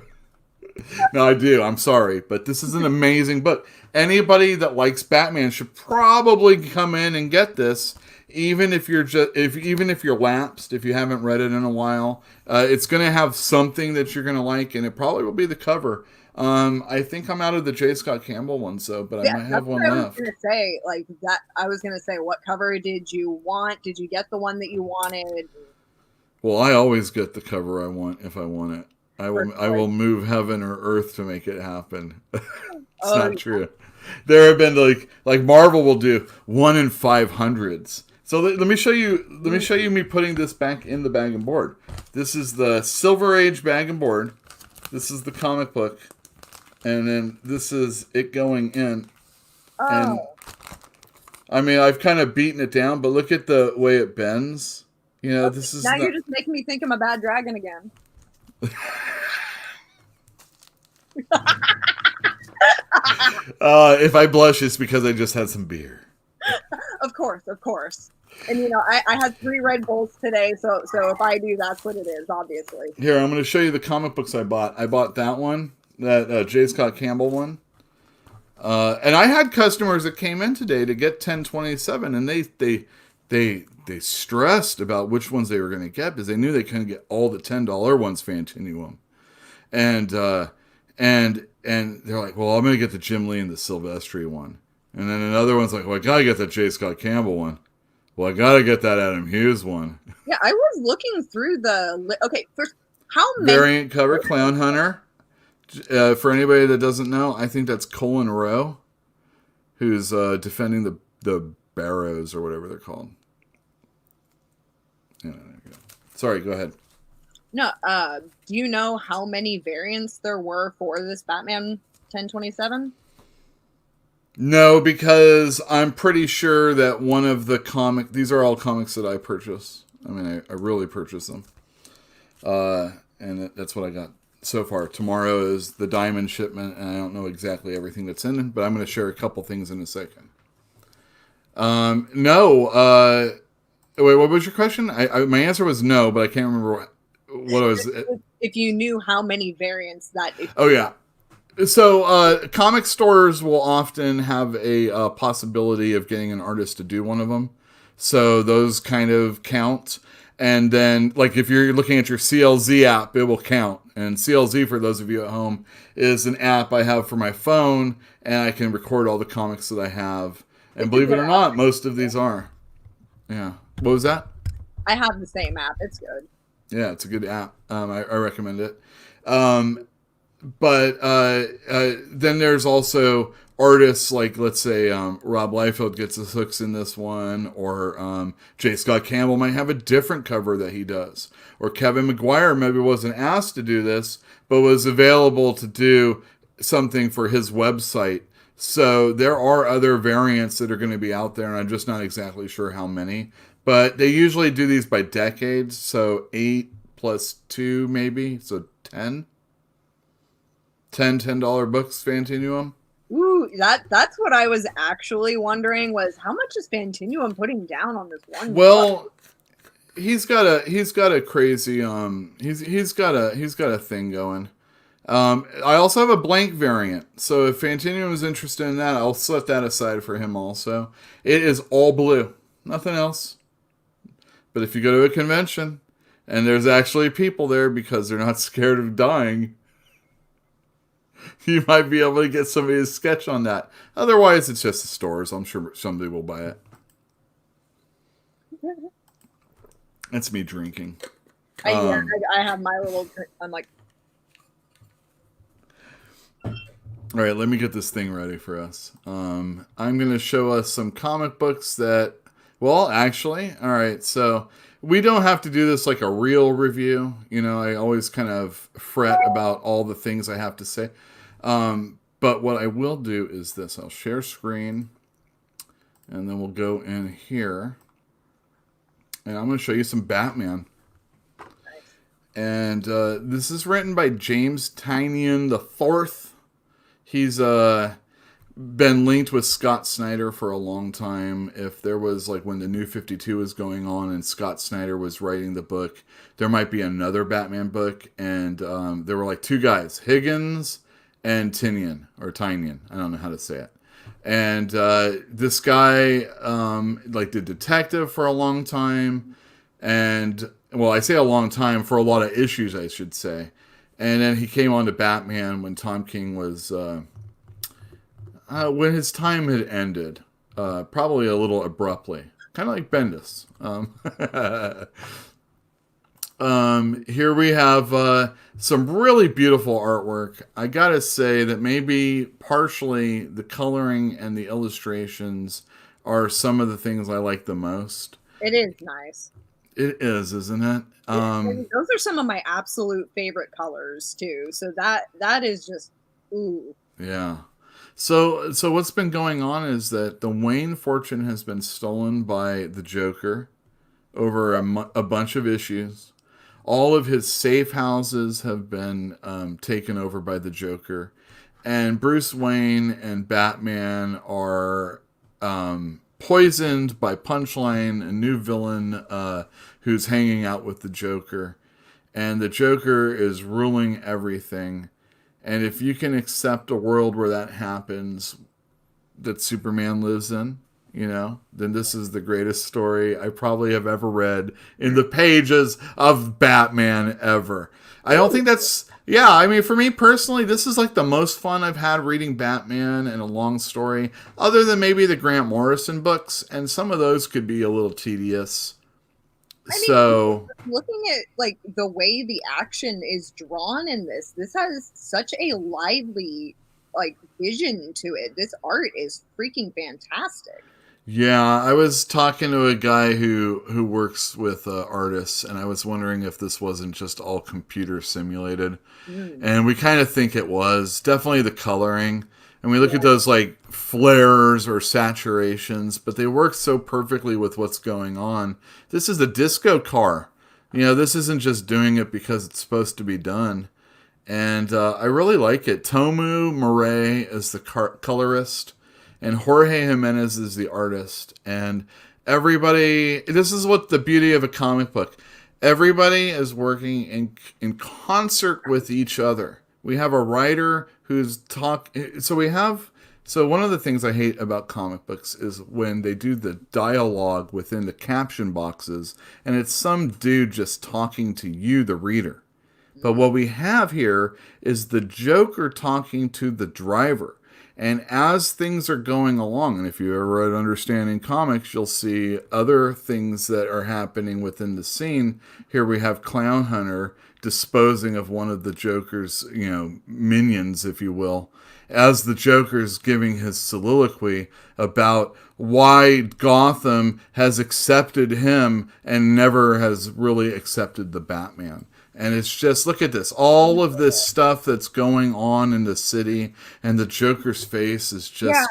No, I do. I'm sorry. But this is an amazing book. Anybody that likes Batman should probably come in and get this. Even if you're even if you're lapsed, if you haven't read it in a while, it's going to have something that you're going to like, and it probably will be the cover. I think I'm out of the J. Scott Campbell ones, but I might have one left. I was going to say, what cover did you want? Did you get the one that you wanted? Well, I always get the cover I want if I want it. I will move heaven or earth to make it happen. It's not true. There have been like Marvel will do 1 in 500s. So let me show you. Let me show you me putting this back in the bag and board. This is the Silver Age bag and board. This is the comic book, and then this is it going in. And Oh, I mean, I've kind of beaten it down, but look at the way it bends. You know, okay. this is Now you're not. just making me think I'm a bad dragon again. If I blush, it's because I just had some beer. Of course, of course. And I had 3 Red Bulls today, so if I do, that's what it is, obviously. Here, I'm going to show you the comic books I bought. I bought that one, that J. Scott Campbell one. And I had customers that came in today to get 1027, and they stressed about which ones they were going to get because they knew they couldn't get all the $10 ones Fantinuum. And and they're like, well, I'm going to get the Jim Lee and the Silvestri one. And then another one's like, well, I got to get the J. Scott Campbell one. Well, I got to get that Adam Hughes one. Yeah, I was looking through okay, first, how many? Variant cover, Clown Hunter. For anybody that doesn't know, I think that's Colin Rowe, who's defending the Barrows or whatever they're called. Yeah, sorry, go ahead. No, do you know how many variants there were for this Batman 1027? No, because I'm pretty sure that one of the these are all comics that I purchase. I mean, I really purchase them. And that's what I got so far. Tomorrow is the Diamond shipment, and I don't know exactly everything that's in it, but I'm going to share a couple things in a second. No. Wait, what was your question? My answer was no, but I can't remember what it was. If you knew how many variants that... Oh, yeah. So, comic stores will often have a possibility of getting an artist to do one of them. So those kind of count. And then, like, if you're looking at your CLZ app, it will count. And CLZ, for those of you at home, is an app I have for my phone, and I can record all the comics that I have. And believe it or not, most of these are. Yeah. What was that? I have the same app. It's good. Yeah, it's a good app. I recommend it. But then there's also artists like, let's say, Rob Liefeld gets his hooks in this one, or J. Scott Campbell might have a different cover that he does, or Kevin McGuire maybe wasn't asked to do this, but was available to do something for his website. So there are other variants that are going to be out there, and I'm just not exactly sure how many. But they usually do these by decades, so 8 plus 2 maybe, so 10. $10 books Fantinuum. Ooh, that's what I was actually wondering, was how much is Fantinuum putting down on this one Well, book? he's got a crazy he's got a thing going. I also have a blank variant, so if Fantinuum is interested in that, I'll set that aside for him also. It is all blue, nothing else. But if you go to a convention and there's actually people there because they're not scared of dying, you might be able to get somebody to sketch on that. Otherwise, it's just the stores. I'm sure somebody will buy it. That's me drinking. I have my little... I'm like... All right, let me get this thing ready for us. I'm going to show us some comic books that... Well, actually, all right, so we don't have to do this like a real review. You know, I always kind of fret about all the things I have to say. But what I will do is this. I'll share screen, and then we'll go in here, and I'm going to show you some Batman. And this is written by James Tynion IV. He's been linked with Scott Snyder for a long time. If there was, like, when the New 52 was going on and Scott Snyder was writing the book, there might be another Batman book. And there were, like, two guys, Higgins and Tynion, or Tynion. I don't know how to say it. And this guy, like, did detective for a long time. And, well, I say a long time, for a lot of issues, I should say. And then he came on to Batman when Tom King was... when his time had ended, probably a little abruptly, kind of like Bendis. Here we have some really beautiful artwork. I gotta say that maybe partially the coloring and the illustrations are some of the things I like the most. It is nice. It is, isn't it? Yeah, and those are some of my absolute favorite colors too. So that is just ooh. Yeah. So what's been going on is that the Wayne fortune has been stolen by the Joker over a bunch of issues. All of his safe houses have been taken over by the Joker, and Bruce Wayne and Batman are poisoned by Punchline, a new villain who's hanging out with the Joker, and the Joker is ruling everything. And if you can accept a world where that happens, that Superman lives in, then this is the greatest story I probably have ever read in the pages of Batman ever. I don't think that's, yeah, I mean, for me personally, this is like the most fun I've had reading Batman and a long story, other than maybe the Grant Morrison books, and some of those could be a little tedious. I mean, So, looking at like the way the action is drawn in this has such a lively like vision to it. This art is freaking fantastic. yeah, I was talking to a guy who works with artists, and I was wondering if this wasn't just all computer simulated. Mm, And we kind of think it was. Definitely the coloring. And we look at yeah. those like flares or saturations, but they work so perfectly with what's going on. This is a disco car. This isn't just doing it because it's supposed to be done. And I really like it. Tomu Murray is the colorist, and Jorge Jimenez is the artist. And everybody, this is what the beauty of a comic book. Everybody is working in concert with each other. We have a writer who's so one of the things I hate about comic books is when they do the dialogue within the caption boxes, and it's some dude just talking to you, the reader. But what we have here is the Joker talking to the driver. And as things are going along, and if you ever read Understanding Comics, you'll see other things that are happening within the scene. Here we have Clown Hunter disposing of one of the Joker's, minions, if you will, as the Joker's giving his soliloquy about why Gotham has accepted him and never has really accepted the Batman. And it's just, look at this. All of this stuff that's going on in the city, and the Joker's face is Yeah,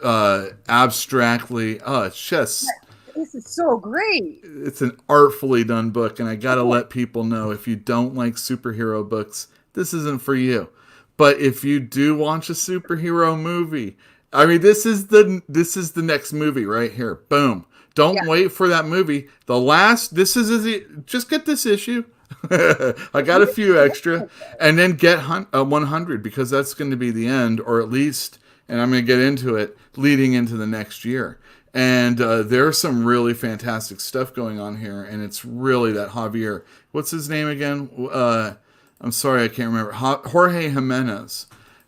just abstractly, it's just, this is so great. it's an artfully done book. And I got to let people know, if you don't like superhero books, this isn't for you. But if you do watch a superhero movie, I mean, this is the next movie right here. Boom. Don't Yeah. wait for that movie. Just get this issue. I got a few extra, and then get 100, because that's going to be the end, or at least, and I'm going to get into it, leading into the next year. And there's some really fantastic stuff going on here, and it's really that Javier. What's his name again? I'm sorry, I can't remember. Jorge Jimenez.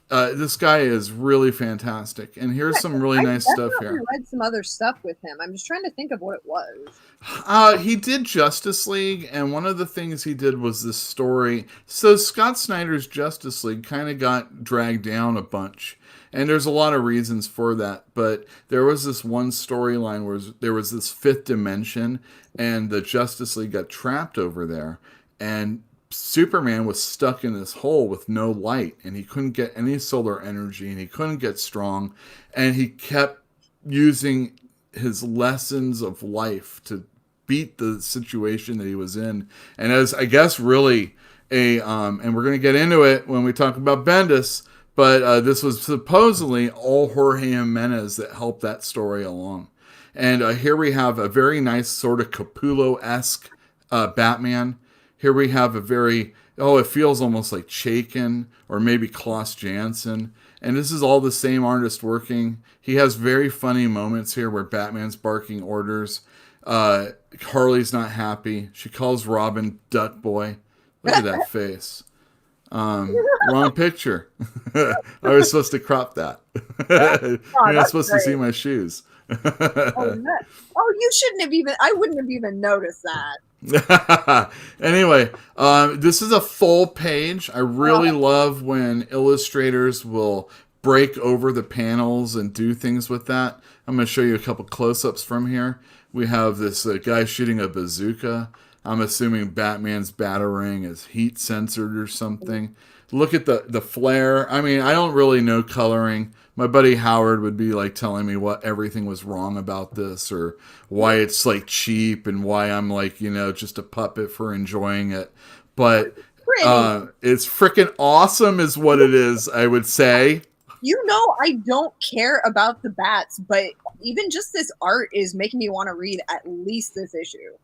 This guy is really fantastic, and here's some really nice stuff I here. read some other stuff with him. I'm just trying to think of what it was. He did Justice League, and one of the things he did was this story. So Scott Snyder's Justice League kind of got dragged down a bunch, and there's a lot of reasons for that. But there was this one storyline where there was this fifth dimension, and the Justice League got trapped over there, and Superman was stuck in this hole with no light, and he couldn't get any solar energy, and he couldn't get strong, and he kept using his lessons of life to beat the situation that he was in. And as I guess really and we're going to get into it when we talk about Bendis, but this was supposedly all Jorge Jimenez that helped that story along. And here we have a very nice sort of Capullo-esque Batman. Here we have it feels almost like Chaykin or maybe Klaus Janson. And this is all the same artist working. He has very funny moments here where Batman's barking orders. Harley's not happy. She calls Robin Duck Boy. Look at that face. Wrong picture. I was supposed to crop that. You're not supposed to see my shoes. Oh, you shouldn't have even. I wouldn't have even noticed that. Anyway, this is a full page. I really Oh, love when illustrators will break over the panels and do things with that. I'm going to show you a couple close-ups from here. We have this guy shooting a bazooka. I'm assuming Batman's batarang is heat censored or something. Look at the flare. I mean, I don't really know coloring. My buddy Howard would be like telling me what everything was wrong about this or why it's like cheap and why I'm like, just a puppet for enjoying it. But pretty. it's freaking awesome is what it is, I would say. I don't care about the bats, but even just this art is making me want to read at least this issue.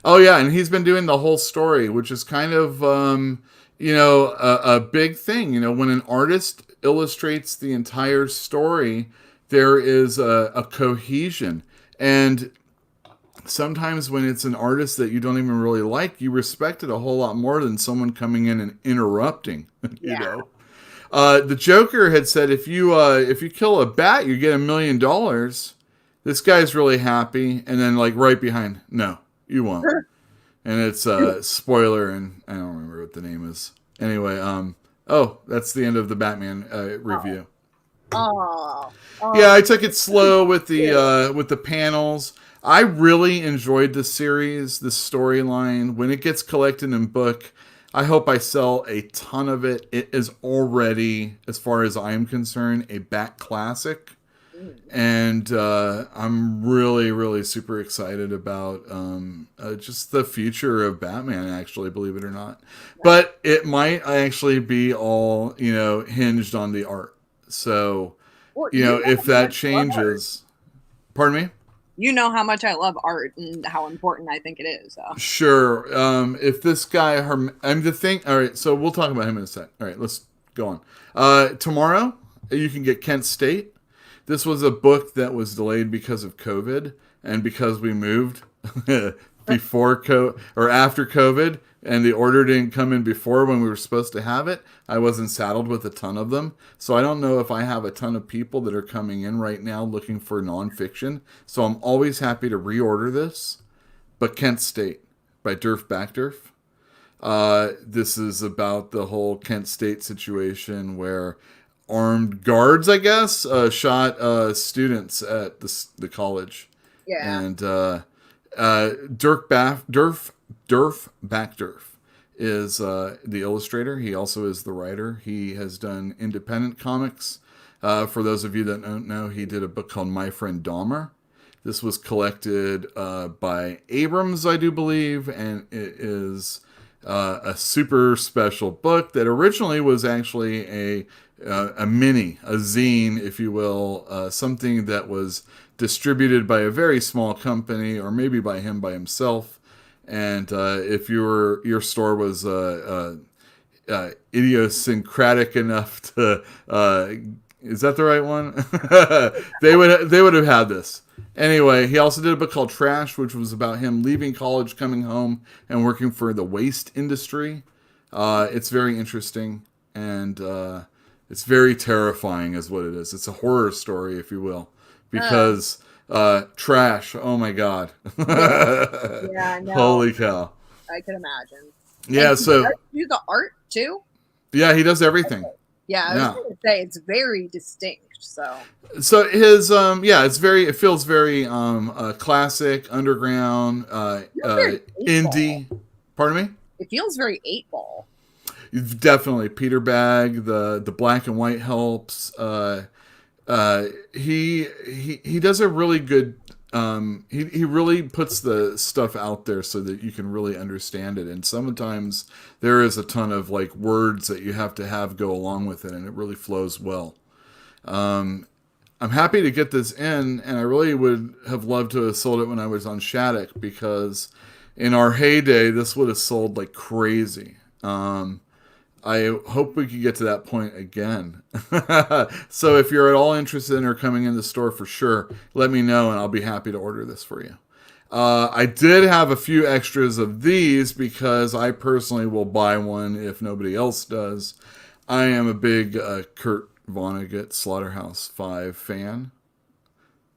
Oh yeah, and he's been doing the whole story, which is kind of a big thing. When an artist illustrates the entire story, there is a cohesion. And sometimes when it's an artist that you don't even really like, you respect it a whole lot more than someone coming in and interrupting. you Yeah. know. The Joker had said if you kill a bat, you get $1 million. This guy's really happy, and then like right behind, no, you won't. And it's a spoiler, and I don't remember what the name is. Anyway, oh, that's the end of the Batman review. Oh, Yeah, oh, I took it slow with the panels. I really enjoyed the series, the storyline. When it gets collected in book, I hope I sell a ton of it. It is already, as far as I'm concerned, a Bat classic. And I'm really, really super excited about just the future of Batman, actually, believe it or not. But it might actually be all, hinged on the art. So, well, if how much that I love art. changes. Pardon me? You know how much I love art and how important I think it is. So. Sure. If this guy, I'm the thing. All right, so we'll talk about him in a sec. All right, let's go on. Tomorrow, you can get Kent State. This was a book that was delayed because of COVID and because we moved before or after COVID, and the order didn't come in before when we were supposed to have it. I wasn't saddled with a ton of them, so I don't know if I have a ton of people that are coming in right now looking for nonfiction. So I'm always happy to reorder this. But Kent State by Durf Backdurf. This is about the whole Kent State situation where armed guards, I guess, shot students at the college. Yeah. And Durf Backdurf is the illustrator. He also is the writer. He has done independent comics. For those of you that don't know, he did a book called My Friend Dahmer. This was collected by Abrams, I do believe, and it is a super special book that originally was actually a zine, if you will, something that was distributed by a very small company, or maybe by him by himself. And if your store was idiosyncratic enough to, is that the right one? they would have had this. Anyway, he also did a book called Trash, which was about him leaving college, coming home, and working for the waste industry. It's very interesting, and it's very terrifying, is what it is. It's a horror story, if you will, Uh, because trash. Oh my god! yeah, no, Holy cow! I can imagine. And Yeah. he does So do the art too. yeah, he does everything. Yeah, I was Yeah. going to say it's very distinct. So So his it feels very classic, underground, it feels very eight ball. indie. Pardon me? It feels very eight ball. Definitely Peter Bag. The black and white helps. He does a really good. He really puts the stuff out there so that you can really understand it. And sometimes there is a ton of like words that you have to have go along with it, and it really flows well. I'm happy to get this in, and I really would have loved to have sold it when I was on Shattuck, because in our heyday, this would have sold like crazy. I hope we could get to that point again. So if you're at all interested in or coming in the store, for sure, let me know, and I'll be happy to order this for you. I did have a few extras of these because I personally will buy one if nobody else does. I am a big Kurt Vonnegut Slaughterhouse 5 fan.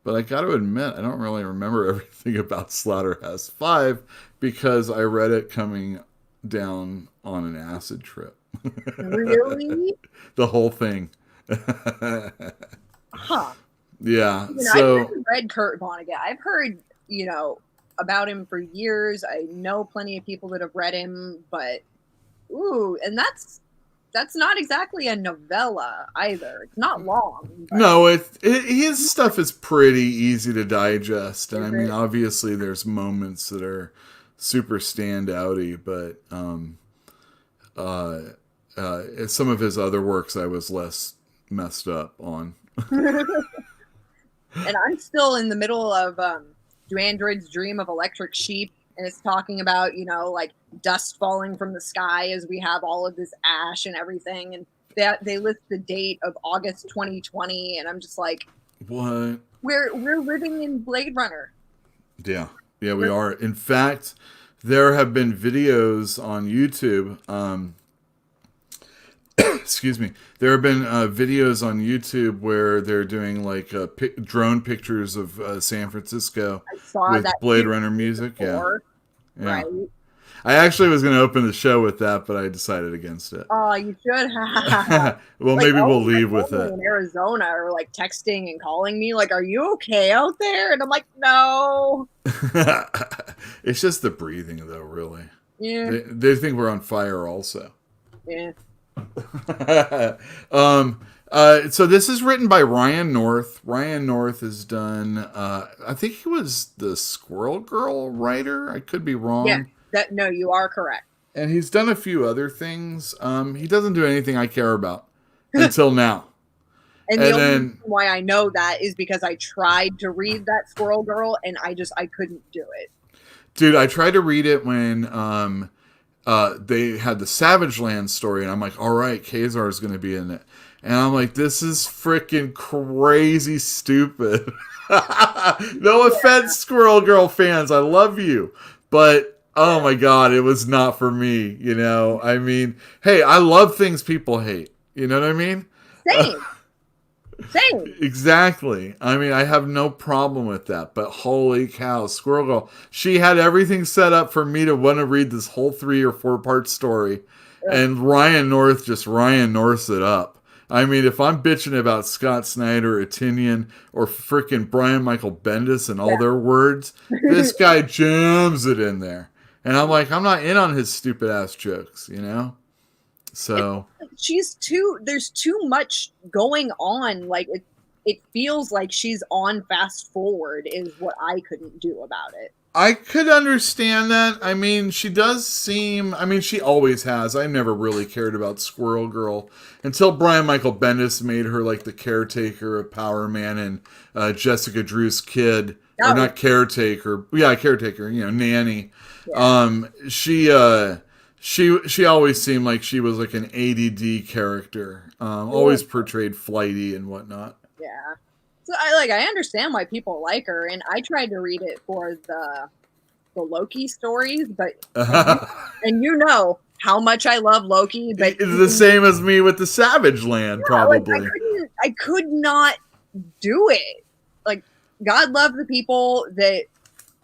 But I got to admit, I don't really remember everything about Slaughterhouse-Five because I read it coming down on an acid trip. Really? The whole thing. Huh. Yeah. I've So, never read Kurt Vonnegut. I've heard, about him for years. I know plenty of people that have read him, but ooh, and that's not exactly a novella either. It's not long, but no, his stuff is pretty easy to digest. And is I mean, it? obviously, there's moments that are super standouty, but uh, some of his other works I was less messed up on. And I'm still in the middle of Do Androids Dream of Electric Sheep? And it's talking about, like dust falling from the sky as we have all of this ash and everything. And they list the date of August 2020. And I'm just like, What? we're living in Blade Runner. Yeah. Yeah, we are. In fact, there have been videos on YouTube. Excuse me. There have been videos on YouTube where they're doing like drone pictures of San Francisco I saw with that Blade Runner music. Yeah. before, Yeah. right? I actually was going to open the show with that, but I decided against it. Oh, you should have. Well, Like, maybe all we'll of my leave with family it. in Arizona are like texting and calling me, like, "Are you okay out there?" And I'm like, "No." It's just the breathing, though, really. Yeah, They think we're on fire, also. yeah. So this is written by Ryan North. Ryan North has done, I think he was the Squirrel Girl writer. I could be Yeah, wrong. no, you are correct. And he's done a few other things. He doesn't do anything I care about until now. And the And only reason then, why I know that is because I tried to read that Squirrel Girl and I couldn't do it. dude, I tried to read it when they had the Savage Land story, and I'm like, all right, Kazar is going to be in it. And I'm like, this is freaking crazy stupid. No offense, Squirrel Girl fans. I love you. But, oh my God, it was not for me. I mean, hey, I love things people hate. You know what I mean? Same, same. Exactly. I mean, I have no problem with that. But holy cow, Squirrel Girl. She had everything set up for me to want to read this whole 3 or 4 part story. And Ryan North just Ryan Norths it up. I mean, if I'm bitching about Scott Snyder, Atinian, or freaking Brian Michael Bendis and all their words, this guy jams it in there. And I'm like, I'm not in on his stupid ass jokes, So, There's too much going on. Like it feels like she's on fast forward is what I couldn't do about it. I could understand that. I mean, she does seem. I mean, she always has. I never really cared about Squirrel Girl until Brian Michael Bendis made her like the caretaker of Power Man and Jessica Drew's kid, or not caretaker. Yeah, caretaker. Nanny. Yeah. She always seemed like she was like an ADD character. Always portrayed flighty and whatnot. Yeah. So I understand why people like her, and I tried to read it for the Loki stories, but and you know how much I love Loki, but It's the same as me with the Savage Land, probably. Like, I could not do it. Like, God love the people that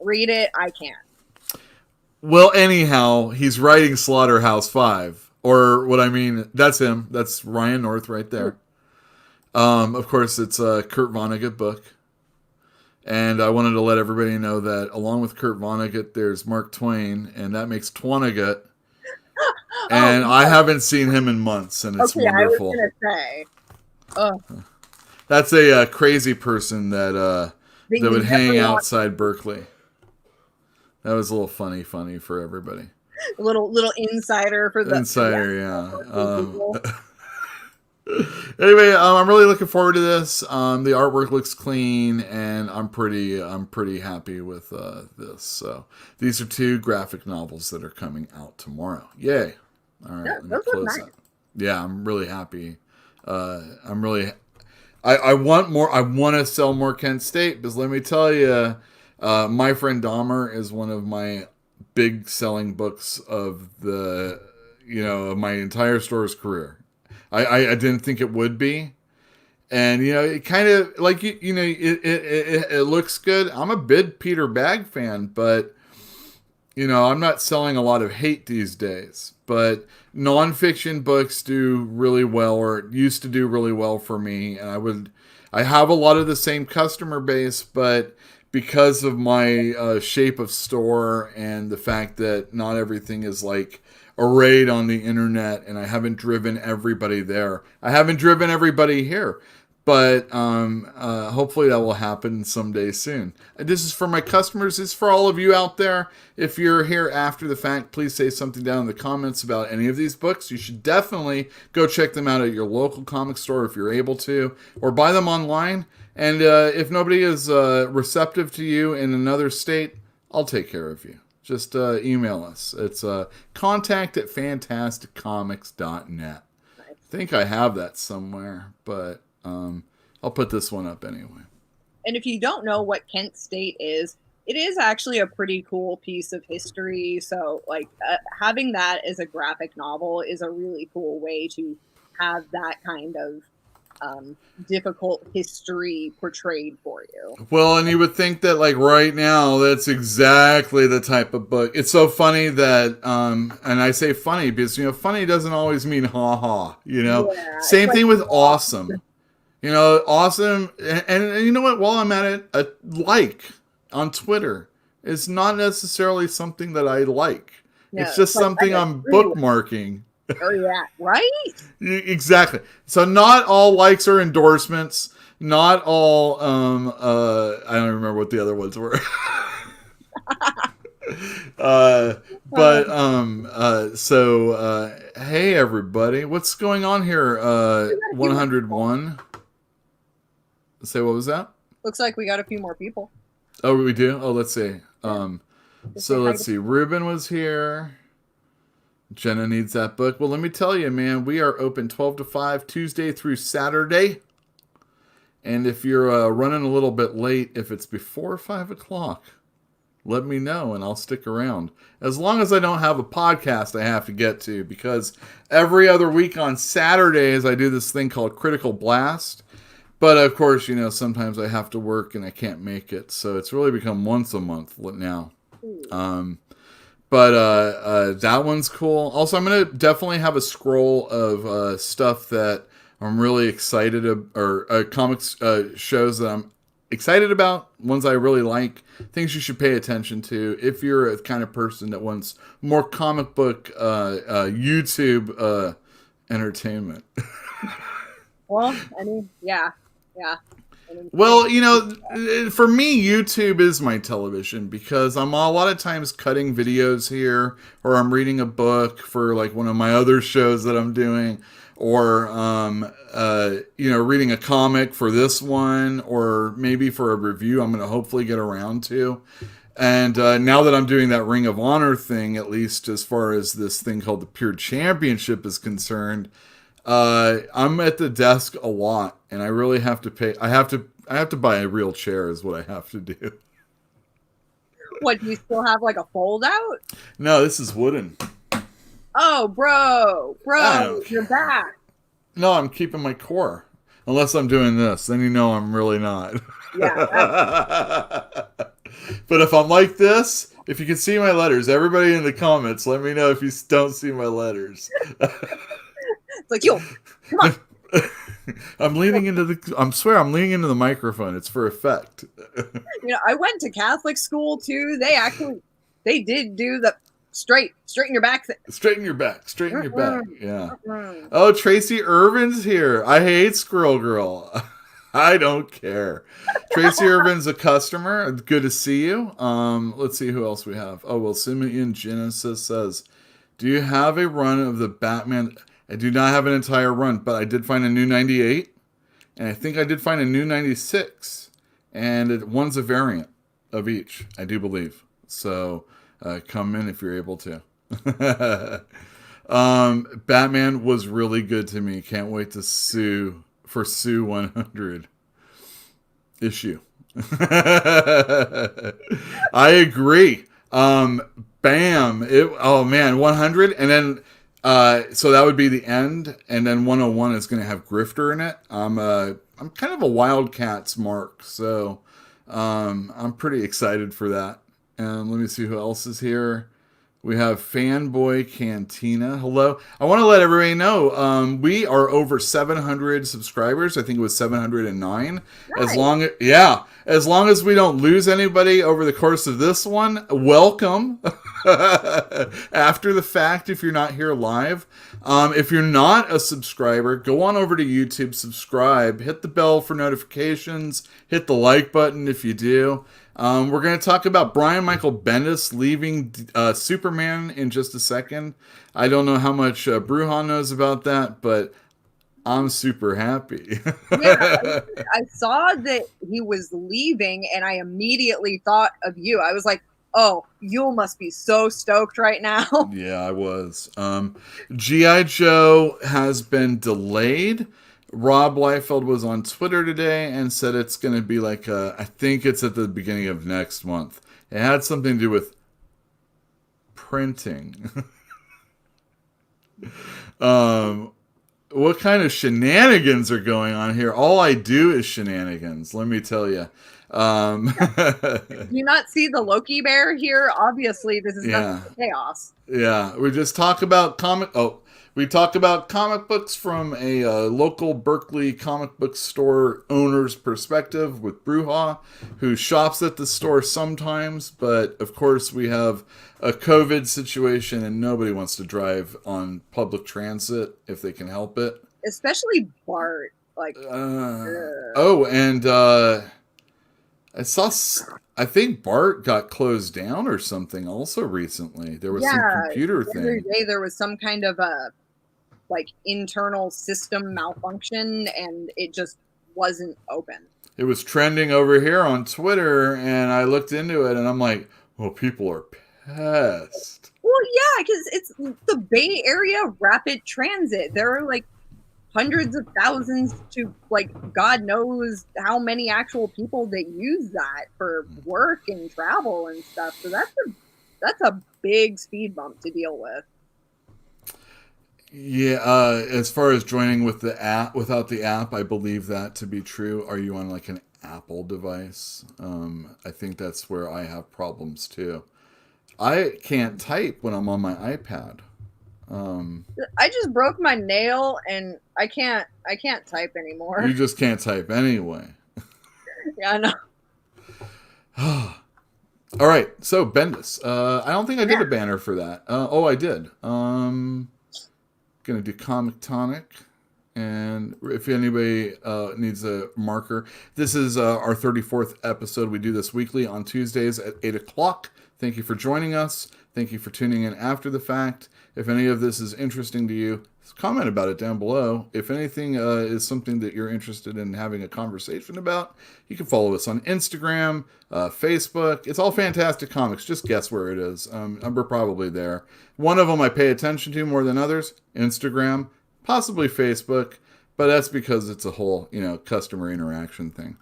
read it. I can't. Well, anyhow, he's writing Slaughterhouse-Five, or what I mean, that's him. That's Ryan North right there. Of course, it's a Kurt Vonnegut book. And I wanted to let everybody know that along with Kurt Vonnegut, there's Mark Twain, and that makes Twannegut. And I haven't seen him in months, and it's wonderful. I was going to say. That's a crazy person that would hang outside Berkeley. That was a little funny for everybody. A little insider for the insider, yeah. Anyway, I'm really looking forward to this. The artwork looks clean, and I'm pretty happy with this. So these are 2 graphic novels that are coming out tomorrow. Yay! All right, let me close that. Yeah, I'm really happy. I want more. I want to sell more Kent State, because let me tell you, My Friend Dahmer is one of my big selling books of of my entire store's career. I didn't think it would be. And it kind of like it looks good. I'm a big Peter Bagg fan, but I'm not selling a lot of hate these days. But nonfiction books do really well, or used to do really well for me. And I have a lot of the same customer base, but because of my shape of store and the fact that not everything is like arrayed on the internet, and I haven't driven everybody there. I haven't driven everybody here, but hopefully that will happen someday soon. This is for my customers. This is for all of you out there. If you're here after the fact, please say something down in the comments about any of these books. You should definitely go check them out at your local comic store if you're able to, or buy them online. And if nobody is receptive to you in another state, I'll take care of you. Just email us. It's contact@fantasticcomics.net. I think I have that somewhere, but I'll put this one up anyway. And if you don't know what Kent State is, it is actually a pretty cool piece of history. So, like, having that as a graphic novel is a really cool way to have that kind of difficult history portrayed for you. Well, and you would think that, like, right now, that's exactly the type of book. It's so funny that, and I say funny because, funny doesn't always mean ha-ha, Yeah, Same thing with awesome. Awesome. And you know what? While I'm at it, a like on Twitter is not necessarily something that I like. Yeah, it's just something I'm bookmarking. Oh, yeah, right? Exactly. So not all likes are endorsements. Not all, I don't remember what the other ones were. Hey, everybody. What's going on here? 101. Say, what was that? Looks like we got a few more people. Oh, we do? Oh, let's see. Let's see. Ruben was here. Jenna needs that book. Well, let me tell you, man, we are open 12 to 5, Tuesday through Saturday. And if you're running a little bit late, if it's before 5 o'clock, let me know and I'll stick around. As long as I don't have a podcast I have to get to, because every other week on Saturdays, I do this thing called Critical Blast. But of course, sometimes I have to work and I can't make it. So it's really become once a month now. But that one's cool. Also, I'm going to definitely have a scroll of stuff that I'm really excited or comics shows that I'm excited about, ones I really like, things you should pay attention to if you're a kind of person that wants more comic book YouTube entertainment. Well, I mean, yeah. Well, for me, YouTube is my television because I'm a lot of times cutting videos here, or I'm reading a book for like one of my other shows that I'm doing, or reading a comic for this one, or maybe for a review I'm going to hopefully get around to. And now that I'm doing that Ring of Honor thing, at least as far as this thing called the Pure Championship is concerned, I'm at the desk a lot, and I really have to pay. I have to buy a real chair is what I have to do. What, do you still have like a fold out? No, this is wooden. Oh, bro, you're back. No, I'm keeping my core. Unless I'm doing this, then I'm really not. Yeah. But if I'm like this, if you can see my letters, everybody in the comments, let me know if you don't see my letters. It's like, yo, come on. I'm leaning into the microphone. It's for effect. I went to Catholic school too. They did do the straighten your back thing. Straighten your back. Yeah. Oh, Tracy Irvin's here. I hate Squirrel Girl. I don't care. Tracy Irvin's a customer. Good to see you. Let's see who else we have. Oh, well, Simeon Genesis says, do you have a run of the Batman? I do not have an entire run, but I did find a new 98, and I think I did find a new 96, and one's a variant of each, I do believe. So come in if you're able to. Batman was really good to me. Can't wait to Sue 100 issue. I agree. Bam! Oh man, 100, and then so that would be the end, and then 101 is going to have Grifter in it. I'm I'm kind of a Wildcats mark, so I'm pretty excited for that. And let me see who else is here. We have Fanboy Cantina. Hello. I want to let everybody know we are over 700 subscribers. I think it was 709. Nice. As long as we don't lose anybody over the course of this one, welcome. After the fact, if you're not here live, if you're not a subscriber, go on over to YouTube, subscribe, hit the bell for notifications, hit the like button if you do. We're going to talk about Brian Michael Bendis leaving Superman in just a second. I don't know how much Bruhan knows about that, but I'm super happy. Yeah, I saw that he was leaving, and I immediately thought of you. I was like, "Oh, you must be so stoked right now." Yeah, I was. G.I. Joe has been delayed. Rob Liefeld was on Twitter today and said it's going to be like, I think it's at the beginning of next month. It had something to do with printing. What kind of shenanigans are going on here? All I do is shenanigans, let me tell you. Do you not see the Loki bear here? Obviously, this is Yeah. nothing but chaos. Yeah, we just talk about we talk about comic books from a local Berkeley comic book store owner's perspective with Bruja, who shops at the store sometimes, but of course we have a COVID situation and nobody wants to drive on public transit if they can help it. Especially Bart. Like, oh, and I think Bart got closed down or something also recently. There was some computer the other thing. day there was some kind of a like internal system malfunction, and it just wasn't open. It was trending over here on Twitter, and I looked into it, and I'm like, well, people are pissed. Well, yeah, because it's the Bay Area Rapid Transit. There are like hundreds of thousands to like God knows how many actual people that use that for work and travel and stuff. So that's a big speed bump to deal with. Yeah, as far as joining with the app, without the app, I believe that to be true. Are you on like an Apple device? I think that's where I have problems too. I can't type when I'm on my iPad. I just broke my nail and I can't type anymore. You just can't type anyway. Yeah, I know. All right, so Bendis. I don't think I did a banner for that. Oh, I did. Gonna do Comic Tonic, and if anybody needs a marker, this is our 34th episode. We do this weekly on Tuesdays at 8 o'clock. Thank you for joining us. Thank you for tuning in after the fact. If any of this is interesting to you, comment about it down below. If anything is something that you're interested in having a conversation about, you can follow us on Instagram, Facebook. It's all Fantastic Comics. Just guess where it is. We're probably there. One of them I pay attention to more than others, Instagram, possibly Facebook, but that's because it's a whole, customer interaction thing.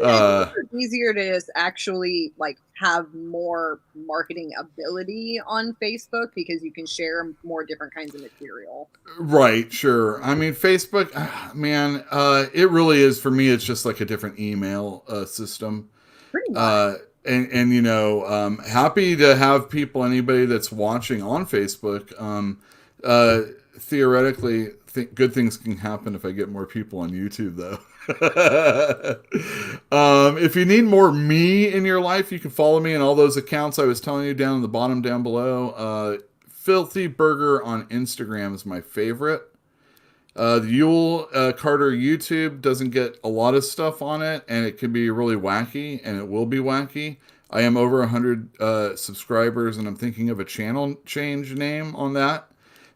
It's easier to just actually like have more marketing ability on Facebook because you can share more different kinds of material. Right, sure. I mean, Facebook, man, it really is for me. It's just like a different email system. Pretty much. Happy to have people, anybody that's watching on Facebook. Theoretically, good things can happen if I get more people on YouTube, though. If you need more me in your life, you can follow me in all those accounts I was telling you down in the bottom down below. Filthy Burger on Instagram is my favorite. The Yule Carter YouTube doesn't get a lot of stuff on it, and it can be really wacky, and it will be wacky. I am over 100 subscribers, and I'm thinking of a channel change name on that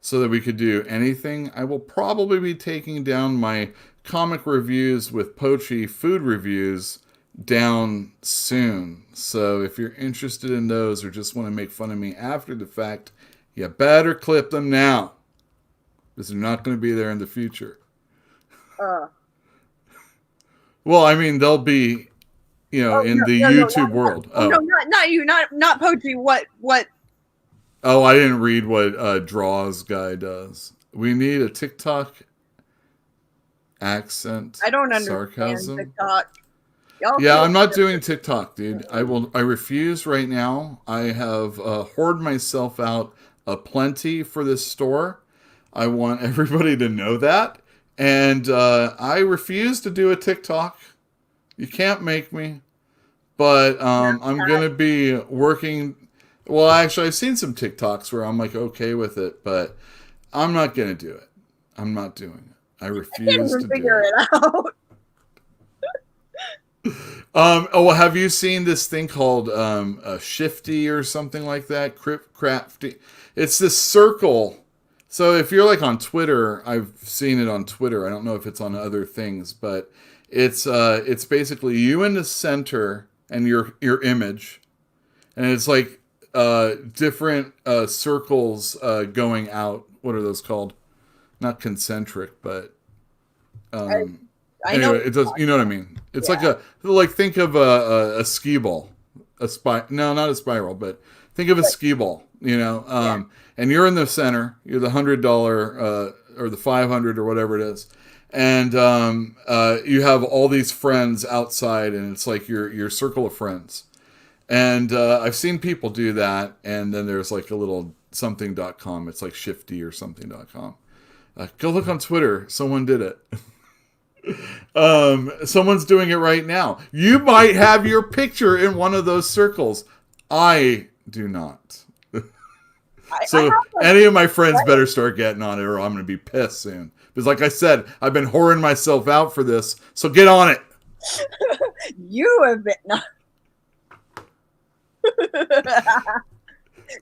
so that we could do anything. I will probably be taking down my comic reviews with Pochi food reviews down soon. So if you're interested in those or just want to make fun of me after the fact, you better clip them now, because they're not going to be there in the future. Well, I mean, they'll be, in the YouTube world. No, not you, not Poetry. What? Oh, I didn't read what Draws guy does. We need a TikTok accent I don't understand sarcasm. TikTok. Y'all Yeah, kill I'm not doing TikTok, dude. me. I refuse right now. I have hoard myself out aplenty for this store. I want everybody to know that. And I refuse to do a TikTok. You can't make me. But I'm going to be working. Well, actually, I've seen some TikToks where I'm like okay with it, but I'm not going to do it. I'm not doing it. I I can't refuse even to do figure it. it out. Oh, well, have you seen this thing called a shifty or something like that? Crafty. It's this circle. So if you're like on Twitter, I've seen it on Twitter. I don't know if it's on other things, but it's basically you in the center and your image, and it's like different circles going out. What are those called? Not concentric, but I, um, I know. anyway, it does. You know what I mean? It's Yeah. like think of a skee ball, no, not a spiral, but think of a skee ball. Yeah. And you're in the center. You're the $100 or the 500 or whatever it is, and you have all these friends outside, and it's like your circle of friends. And I've seen people do that, and then there's like a little something.com. It's like shifty or something.com. Go look on Twitter. Someone did it. Someone's doing it right now. You might have your picture in one of those circles. I do not. I So have any of my friends better start getting on it, or I'm going to be pissed soon. Because like I said, I've been whoring myself out for this. So get on it. you have been. No.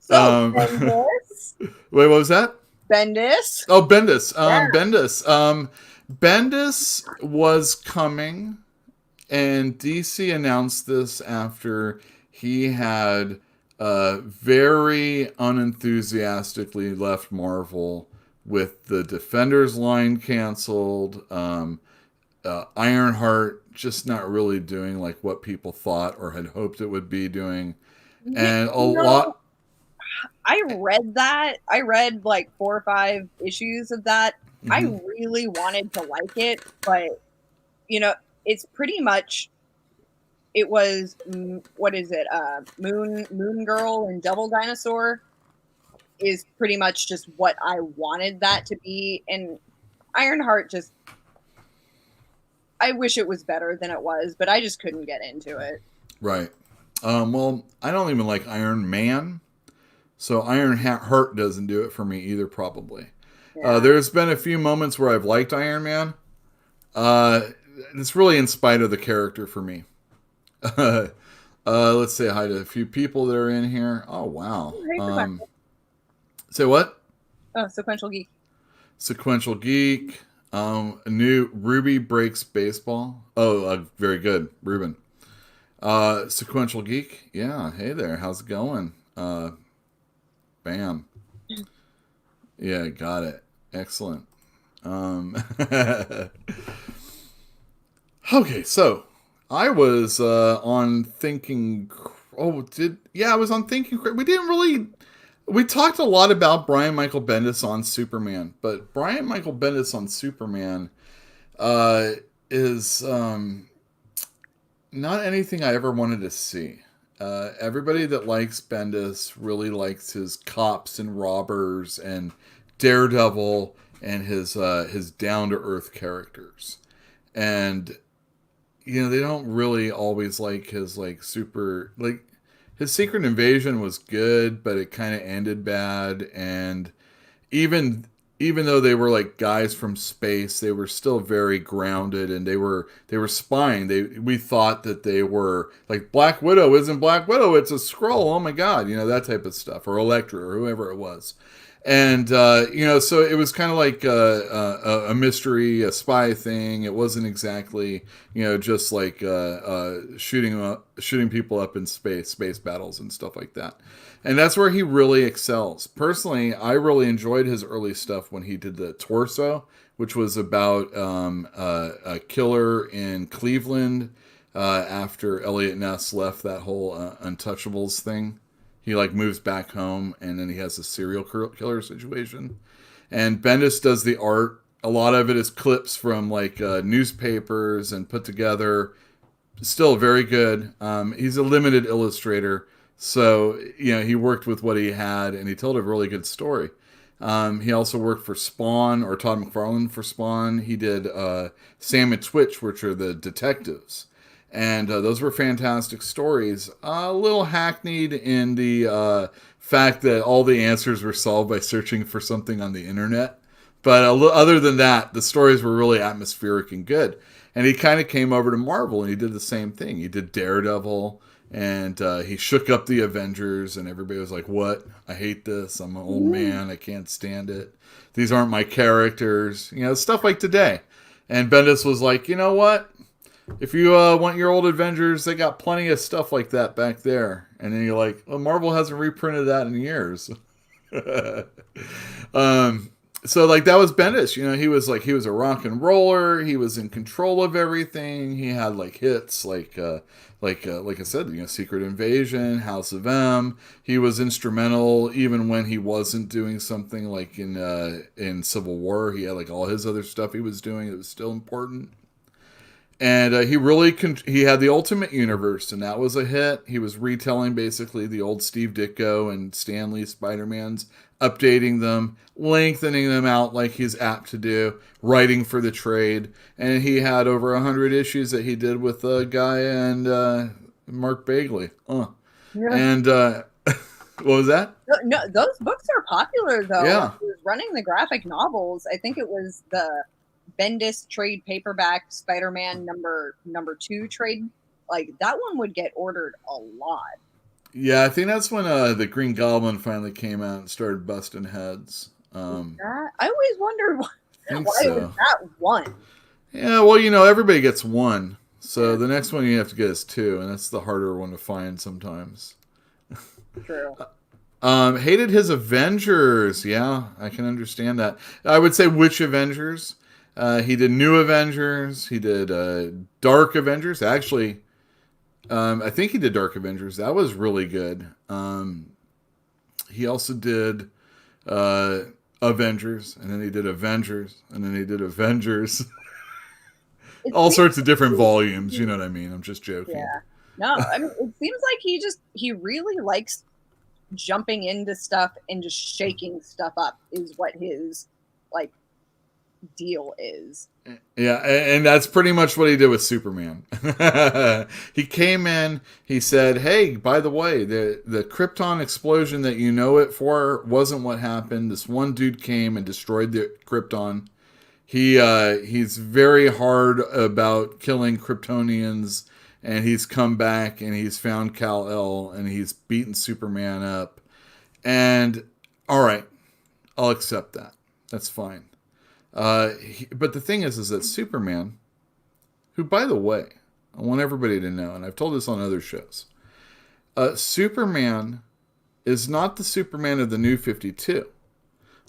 So Um, Bendis, wait, what was that? Bendis. Oh, Bendis. Yeah. Bendis was coming, and DC announced this after he had very unenthusiastically left Marvel with the Defenders line canceled. Ironheart just not really doing like what people thought or had hoped it would be doing, and a No, lot. I read that. I read like 4 or 5 issues of that. I Mhm. really wanted to like it, but you know, it's pretty much it was what is it? Moon Girl and Devil Dinosaur is pretty much just what I wanted that to be, and Ironheart just I wish it was better than it was, but I just couldn't get into it. Right. Well, I don't even like Iron Man, so Iron Heart doesn't do it for me either. Probably. Yeah. There's been a few moments where I've liked Iron Man. It's really in spite of the character for me. Let's say hi to a few people that are in here. Oh wow. Hey, Say what? oh, Sequential Geek. Sequential Geek. A new Ruby Breaks Baseball. Oh, very good, Ruben. Sequential Geek. Yeah. Hey there. How's it going? Bam. Yeah, got it. Excellent. Okay, so I was on thinking. Oh, I was on thinking. We didn't really. We talked a lot about Brian Michael Bendis on Superman, but Brian Michael Bendis on Superman is not anything I ever wanted to see. Everybody that likes Bendis really likes his cops and robbers and Daredevil and his down to earth characters, and they don't really always like his like super like his Secret Invasion was good, but it kind of ended bad, and even even though they were like guys from space, they were still very grounded, and they were spying. We thought that they were like Black Widow isn't Black Widow, it's a Skrull. Oh my god, that type of stuff, or Elektra, or whoever it was. And so it was kind of like a mystery, a spy thing. It wasn't exactly just like shooting people up in space battles and stuff like that. And that's where he really excels. Personally, I really enjoyed his early stuff when he did the Torso, which was about a killer in Cleveland after Elliot Ness left that whole Untouchables thing. He like moves back home, and then he has a serial killer situation. And Bendis does the art A lot of it is clips from like newspapers and put together. Still very good. He's a limited illustrator, so he worked with what he had, and he told a really good story. He also worked for Spawn, or Todd McFarlane for Spawn. He did Sam and Twitch, which are the detectives, and those were fantastic stories. A little hackneyed in the fact that all the answers were solved by searching for something on the internet. But other than that, the stories were really atmospheric and good. And he kind of came over to Marvel and he did the same thing. He did Daredevil and he shook up the Avengers and everybody was like, what? I hate this. I'm an old man. I can't stand it. These aren't my characters. Stuff like today. And Bendis was like, you know what? If you want your old Avengers, they got plenty of stuff like that back there. And then you're like, well, Marvel hasn't reprinted that in years. So like that was Bendis, he was a rock and roller. He was in control of everything. He had like hits like I said, Secret Invasion, House of M. He was instrumental even when he wasn't doing something like in Civil War. He had like all his other stuff he was doing that was still important. And he had the Ultimate Universe, and that was a hit. He was retelling basically the old Steve Ditko and Stan Lee Spider-Mans, updating them, lengthening them out like he's apt to do, writing for the trade. And he had over 100 issues that he did with Guy and Mark Bagley. Yeah. And what was that? No, those books are popular, though. Yeah. He was running the graphic novels. I think it was the Bendis trade paperback Spider-Man number 2 trade. Like, that one would get ordered a lot. Yeah, I think that's when the Green Goblin finally came out and started busting heads. I always wondered why it was that one. Yeah, well, everybody gets one. So the next one you have to get is 2, and that's the harder one to find sometimes. True. Hated his Avengers. Yeah, I can understand that. I would say which Avengers? He did New Avengers. He did Dark Avengers. Actually, I think he did Dark Avengers. That was really good. He also did Avengers, and then he did Avengers, and then he did Avengers. All sorts of different volumes. You know what I mean? I'm just joking. Yeah. No, I mean, it seems like he really likes jumping into stuff and just shaking stuff up is what his like deal is. Yeah, and that's pretty much what he did with Superman. He came in, he said, hey, by the way, the Krypton explosion that you know it for wasn't what happened. This one dude came and destroyed the Krypton. He's very hard about killing Kryptonians, and he's come back and he's found Kal-El and he's beaten Superman up. And all right, I'll accept that. That's fine. But the thing is that Superman, who, by the way, I want everybody to know, and I've told this on other shows, Superman is not the Superman of the New 52.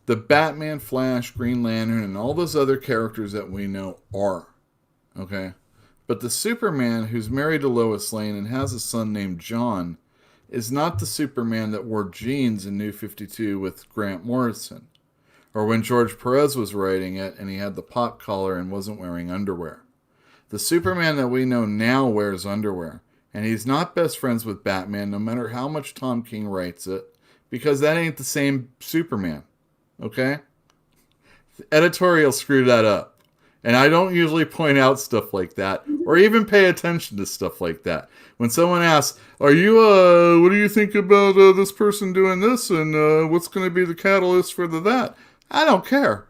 The Batman, Flash, Green Lantern, and all those other characters that we know are. Okay? But the Superman who's married to Lois Lane and has a son named John is not the Superman that wore jeans in New 52 with Grant Morrison. Or when George Perez was writing it and he had the pop collar and wasn't wearing underwear. The Superman that we know now wears underwear. And he's not best friends with Batman no matter how much Tom King writes it. Because that ain't the same Superman. Okay? The editorial screwed that up. And I don't usually point out stuff like that. Or even pay attention to stuff like that. When someone asks, what do you think about this person doing this? And what's going to be the catalyst for that? I don't care.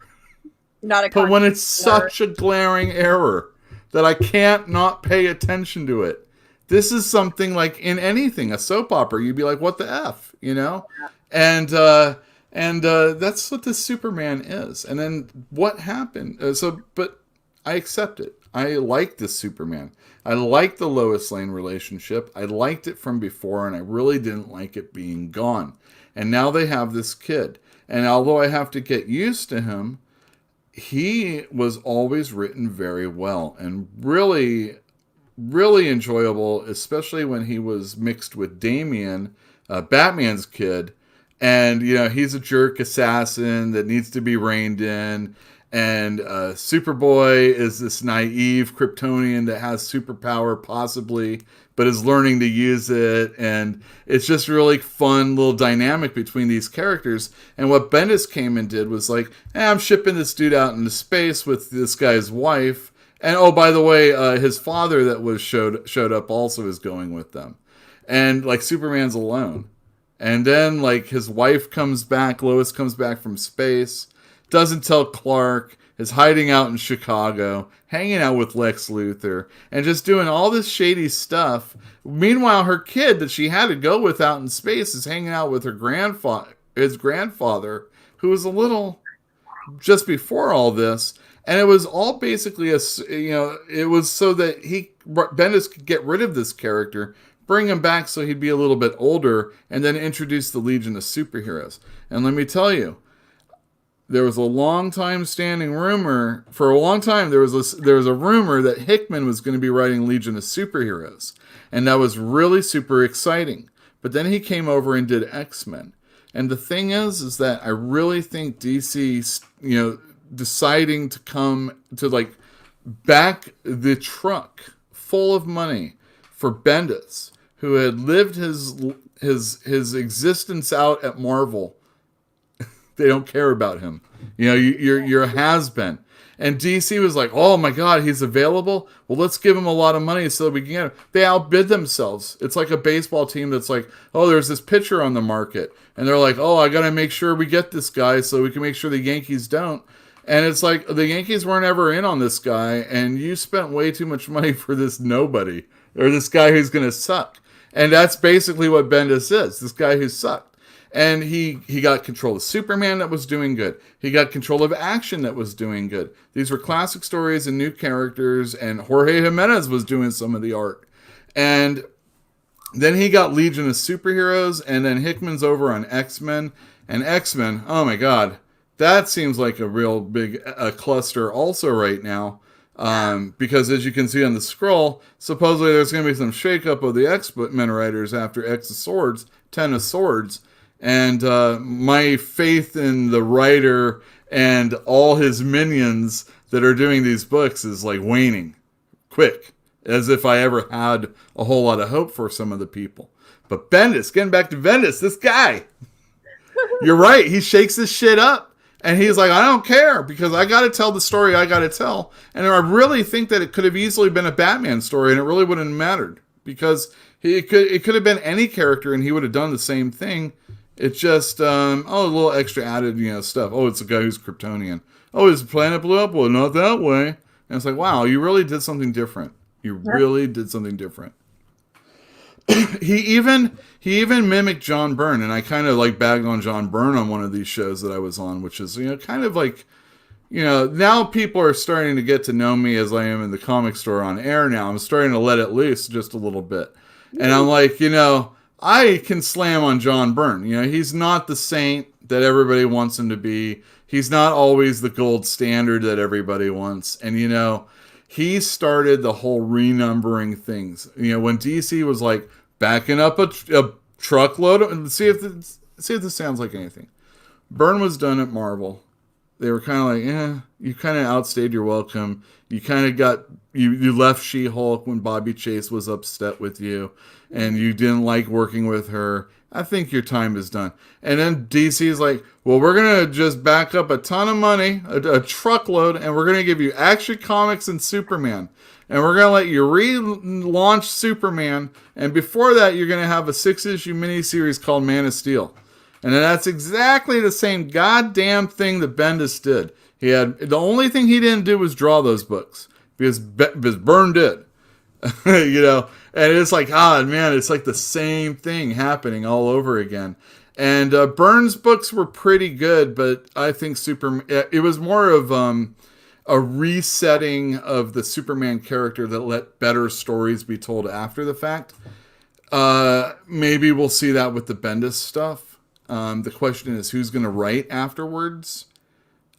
But when it's such a glaring error that I can't not pay attention to it. This is something like in anything, a soap opera, you'd be like, what the F, Yeah. And that's what this Superman is. And then what happened? But I accept it. I like this Superman. I like the Lois Lane relationship. I liked it from before, and I really didn't like it being gone. And now they have this kid. And although I have to get used to him, he was always written very well and really, really enjoyable, especially when he was mixed with Damian, Batman's kid. And, he's a jerk assassin that needs to be reined in. And Superboy is this naive Kryptonian that has superpower, possibly, but is learning to use it. And it's just really fun little dynamic between these characters. And what Bendis came and did was like, I'm shipping this dude out into space with this guy's wife. And oh, by the way, his father that was showed up also is going with them. And like Superman's alone. And then like his wife comes back, Lois comes back from space, doesn't tell Clark, is hiding out in Chicago, hanging out with Lex Luthor, and just doing all this shady stuff. Meanwhile, her kid that she had to go with out in space is hanging out with his grandfather, who was a little just before all this. And it was all basically it was so that Bendis could get rid of this character, bring him back so he'd be a little bit older, and then introduce the Legion of Superheroes. And let me tell you, there was a long time standing rumor. For a long time, there was a rumor that Hickman was going to be writing Legion of Superheroes, and that was really super exciting. But then he came over and did X-Men. And the thing is that I really think DC, deciding to come to like back the truck full of money for Bendis, who had lived his existence out at Marvel. They don't care about him. You're a has-been. And DC was like, oh my God, he's available? Well, let's give him a lot of money so that we can get him. They outbid themselves. It's like a baseball team that's like, oh, there's this pitcher on the market. And they're like, oh, I got to make sure we get this guy so we can make sure the Yankees don't. And it's like, the Yankees weren't ever in on this guy, and you spent way too much money for this nobody, or this guy who's going to suck. And that's basically what Bendis is, this guy who sucked. And he got control of Superman that was doing good. He got control of Action that was doing good. These were classic stories and new characters, and Jorge Jimenez was doing some of the art. And then he got Legion of Superheroes, and then Hickman's over on X-Men. And X-Men, oh my God, that seems like a real big cluster also right now. Because as you can see on the scroll, supposedly there's going to be some shakeup of the X-Men writers after Ten of Swords. And my faith in the writer and all his minions that are doing these books is like waning quick, as if I ever had a whole lot of hope for some of the people. But Bendis, getting back to Bendis, this guy, you're right, he shakes this shit up. And he's like, I don't care, because I got to tell the story I got to tell. And I really think that it could have easily been a Batman story, and it really wouldn't have mattered, because it could have been any character, and he would have done the same thing. It's just, a little extra added, stuff. Oh, it's a guy who's Kryptonian. Oh, his planet blew up? Well, not that way. And it's like, wow, you really did something different. You really did something different. he even mimicked John Byrne, and I kind of like bagged on John Byrne on one of these shows that I was on, which is, kind of like, now people are starting to get to know me as I am in the comic store on air now. I'm starting to let it loose just a little bit. And I'm like, I can slam on John Byrne. He's not the saint that everybody wants him to be. He's not always the gold standard that everybody wants. And, he started the whole renumbering things. When DC was like backing up a truckload of, see if this sounds like anything. Byrne was done at Marvel. They were kind of like, you kind of outstayed your welcome. You kind of got, you left She-Hulk when Bobby Chase was upset with you, and you didn't like working with her. I think your time is done. And then DC is like, well, we're going to just back up a ton of money, a truckload, and we're going to give you Action Comics and Superman. And we're going to let you relaunch Superman. And before that, you're going to have a 6-issue miniseries called Man of Steel. And that's exactly the same goddamn thing that Bendis did. The only thing he didn't do was draw those books, because Byrne did. And it's like, man, it's like the same thing happening all over again. And Byrne's books were pretty good, but I think it was more of a resetting of the Superman character that let better stories be told after the fact. Maybe we'll see that with the Bendis stuff. The question is, who's going to write afterwards?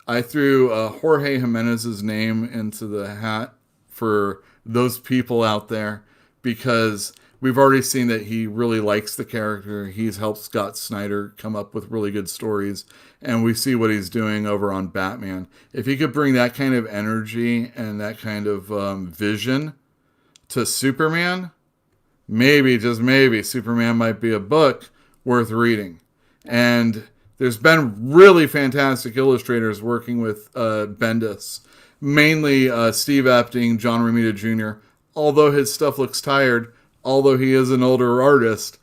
I threw Jorge Jimenez's name into the hat for those people out there, because we've already seen that he really likes the character. He's helped Scott Snyder come up with really good stories, and we see what he's doing over on Batman. If he could bring that kind of energy and that kind of vision to Superman, maybe, just maybe, Superman might be a book worth reading. And there's been really fantastic illustrators working with Bendis, mainly Steve Epting, John Romita Jr., although his stuff looks tired, although he is an older artist,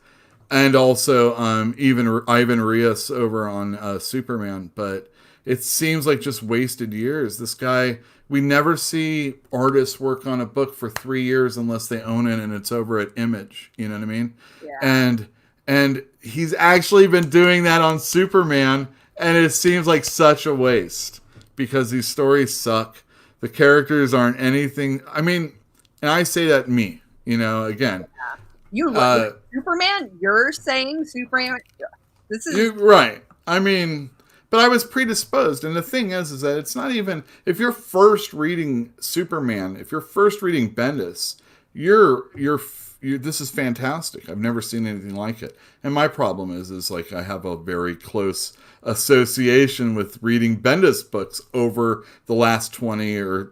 and also even Ivan Rios over on Superman. But it seems like just wasted years. This guy, we never see artists work on a book for 3 years unless they own it and it's over at Image. You know what I mean? Yeah. And he's actually been doing that on Superman, and it seems like such a waste because these stories suck. The characters aren't anything. I mean, and I say that me, again. You look Superman. You're saying Superman. This is Right. I mean, but I was predisposed, and the thing is that it's not even if you're first reading Superman, if you're first reading Bendis, you're this is fantastic. I've never seen anything like it. And my problem is like I have a very close association with reading Bendis books over the last 20 years,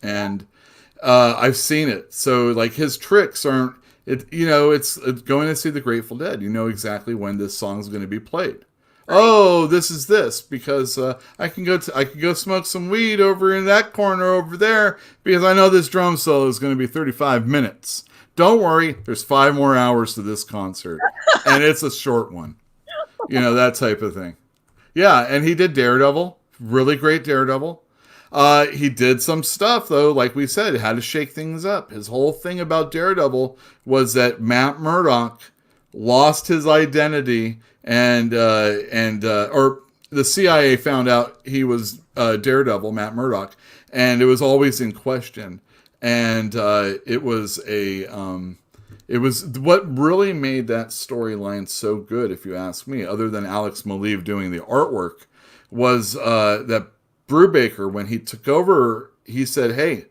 and I've seen it. So like his tricks aren't it's going to see the Grateful Dead. You know exactly when this song is going to be played. Oh, this is this because I can go smoke some weed over in that corner over there because I know this drum solo is going to be 35 minutes. Don't worry, there's 5 more hours to this concert, and it's a short one. That type of thing. Yeah, and he did Daredevil, really great Daredevil. He did some stuff though, like we said, had to shake things up. His whole thing about Daredevil was that Matt Murdock lost his identity or the CIA found out he was Daredevil, Matt Murdock, and it was always in question. And it was what really made that storyline so good, if you ask me, other than Alex Maleev doing the artwork, was that Brubaker, when he took over, he said, "Hey,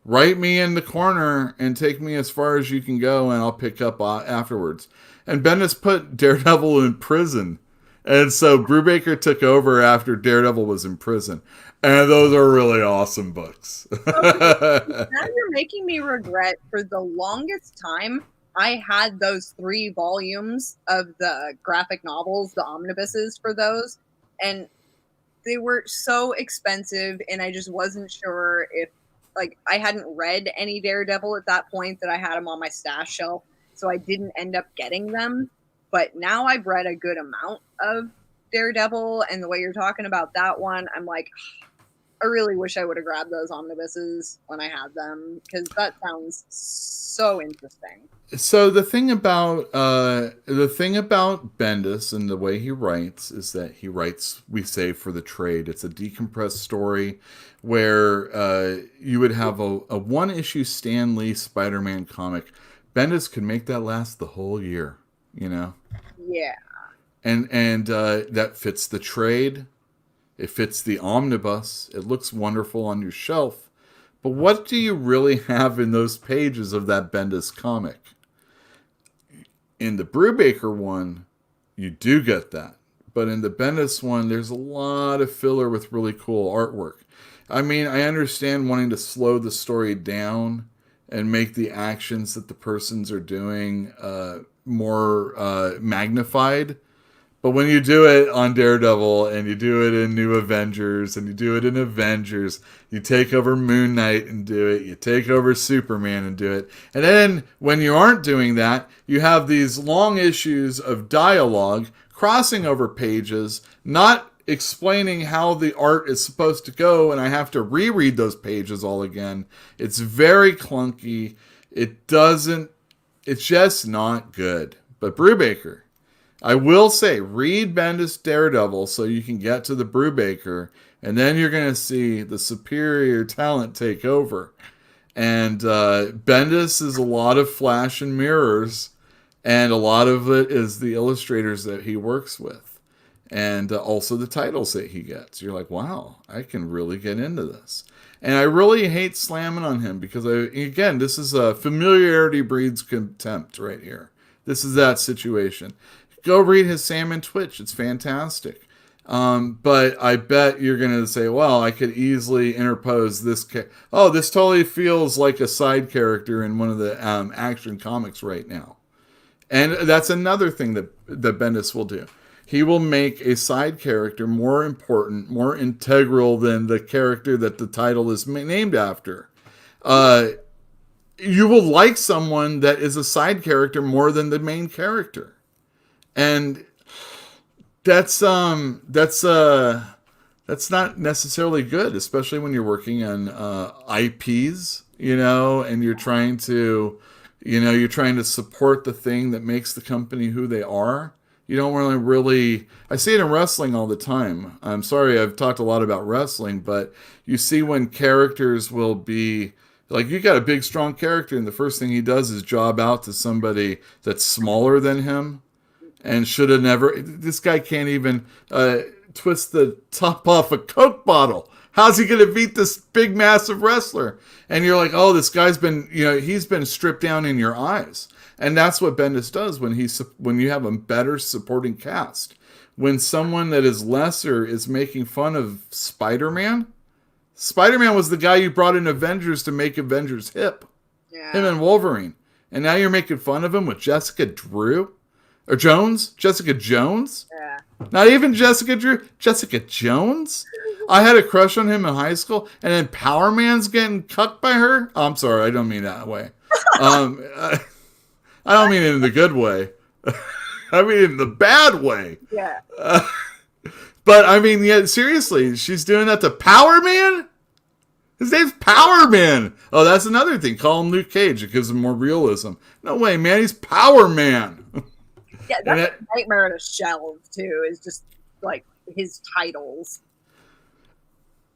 write me in the corner and take me as far as you can go, and I'll pick up afterwards." And Bendis put Daredevil in prison. And so Brubaker took over after Daredevil was in prison. And those are really awesome books. Now you're making me regret. For the longest time, I had those 3 volumes of the graphic novels, the omnibuses for those. And they were so expensive, and I just wasn't sure if, like, I hadn't read any Daredevil at that point, that I had them on my stash shelf. So I didn't end up getting them. But now I've read a good amount of Daredevil, and the way you're talking about that one, I'm like, I really wish I would have grabbed those omnibuses when I had them, because that sounds so interesting. So the thing about Bendis and the way he writes is that he writes, we say, for the trade. It's a decompressed story where you would have a one-issue Stan Lee Spider-Man comic. Bendis could make that last the whole year, Yeah. And that fits the trade. It fits the omnibus. It looks wonderful on your shelf. But what do you really have in those pages of that Bendis comic? In the Brubaker one, you do get that. But in the Bendis one, there's a lot of filler with really cool artwork. I mean, I understand wanting to slow the story down and make the actions that the persons are doing more magnified. But when you do it on Daredevil, and you do it in New Avengers, and you do it in Avengers, you take over Moon Knight and do it, you take over Superman and do it. And then when you aren't doing that, you have these long issues of dialogue crossing over pages, not explaining how the art is supposed to go, and I have to reread those pages all again. It's very clunky. It's just not good. But Brubaker, I will say, read Bendis Daredevil so you can get to the Brubaker, and then you're going to see the superior talent take over. And Bendis is a lot of flash and mirrors, and a lot of it is the illustrators that he works with. and also the titles that he gets. You're like, wow, I can really get into this. And I really hate slamming on him because, again, this is a familiarity breeds contempt right here. This is that situation. Go read his Sam and Twitch. It's fantastic. But I bet you're going to say, well, I could easily interpose this. Oh, this totally feels like a side character in one of the Action Comics right now. And that's another thing that Bendis will do. He will make a side character more important, more integral than the character that the title is named after. You will like someone that is a side character more than the main character. And that's not necessarily good, especially when you're working on IPs, and you're trying to support the thing that makes the company who they are. You don't really, I see it in wrestling all the time. I'm sorry, I've talked a lot about wrestling, but you see when characters will be, like, you got a big, strong character, and the first thing he does is job out to somebody that's smaller than him, and should have never, this guy can't even twist the top off a Coke bottle. How's he going to beat this big, massive wrestler? And you're like, oh, this guy's been, he's been stripped down in your eyes. And that's what Bendis does when you have a better supporting cast. When someone that is lesser is making fun of Spider-Man. Spider-Man was the guy you brought in Avengers to make Avengers hip. Yeah. Him and Wolverine. And now you're making fun of him with Jessica Jones? Yeah. Not even Jessica Drew. Jessica Jones? I had a crush on him in high school, and then Power Man's getting cucked by her? Oh, I'm sorry, I don't mean that way. I don't mean it in the good way. I mean it in the bad way. Yeah. But I mean, yeah, seriously, she's doing that to Power Man? His name's Power Man. Oh, that's another thing. Call him Luke Cage. It gives him more realism. No way, man. He's Power Man. Yeah, that's a nightmare to shelve, too, is just, like, his titles.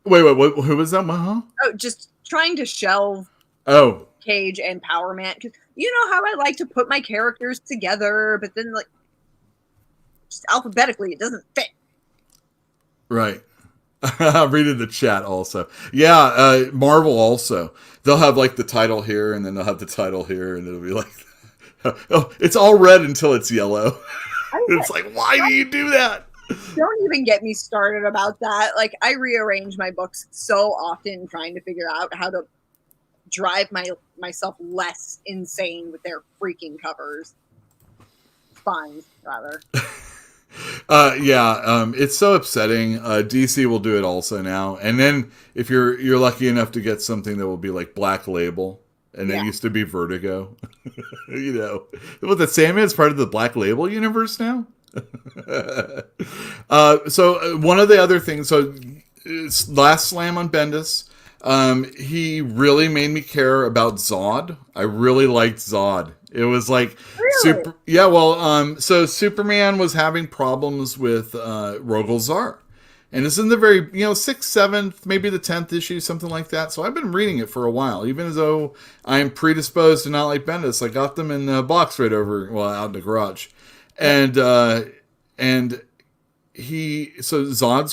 Wait, who was that? Huh? Oh, just trying to shelve Cage and Power Man. Because you know how I like to put my characters together, but then, like, just alphabetically, it doesn't fit. Right. I'm reading the chat also. Yeah, Marvel also. They'll have, like, the title here, and then they'll have the title here, and it'll be like, oh, it's all red until it's yellow. It's like, why do you do that? Don't even get me started about that. Like, I rearrange my books so often trying to figure out how to drive myself less insane with their freaking covers. Spines, rather. It's so upsetting. DC will do it also now. And then if you're lucky enough to get something that will be like Black Label, and it used to be Vertigo. What, the Sandman's part of the Black Label universe now? So one of the other things, last slam on Bendis, he really made me care about Zod. I really liked Zod. It was like really? So Superman was having problems with Rogol Zar. And it's in the very, 6th, 7th, maybe the 10th issue, something like that. So I've been reading it for a while, even though I'm predisposed to not like Bendis. I got them in the box right over, out in the garage. And Zod's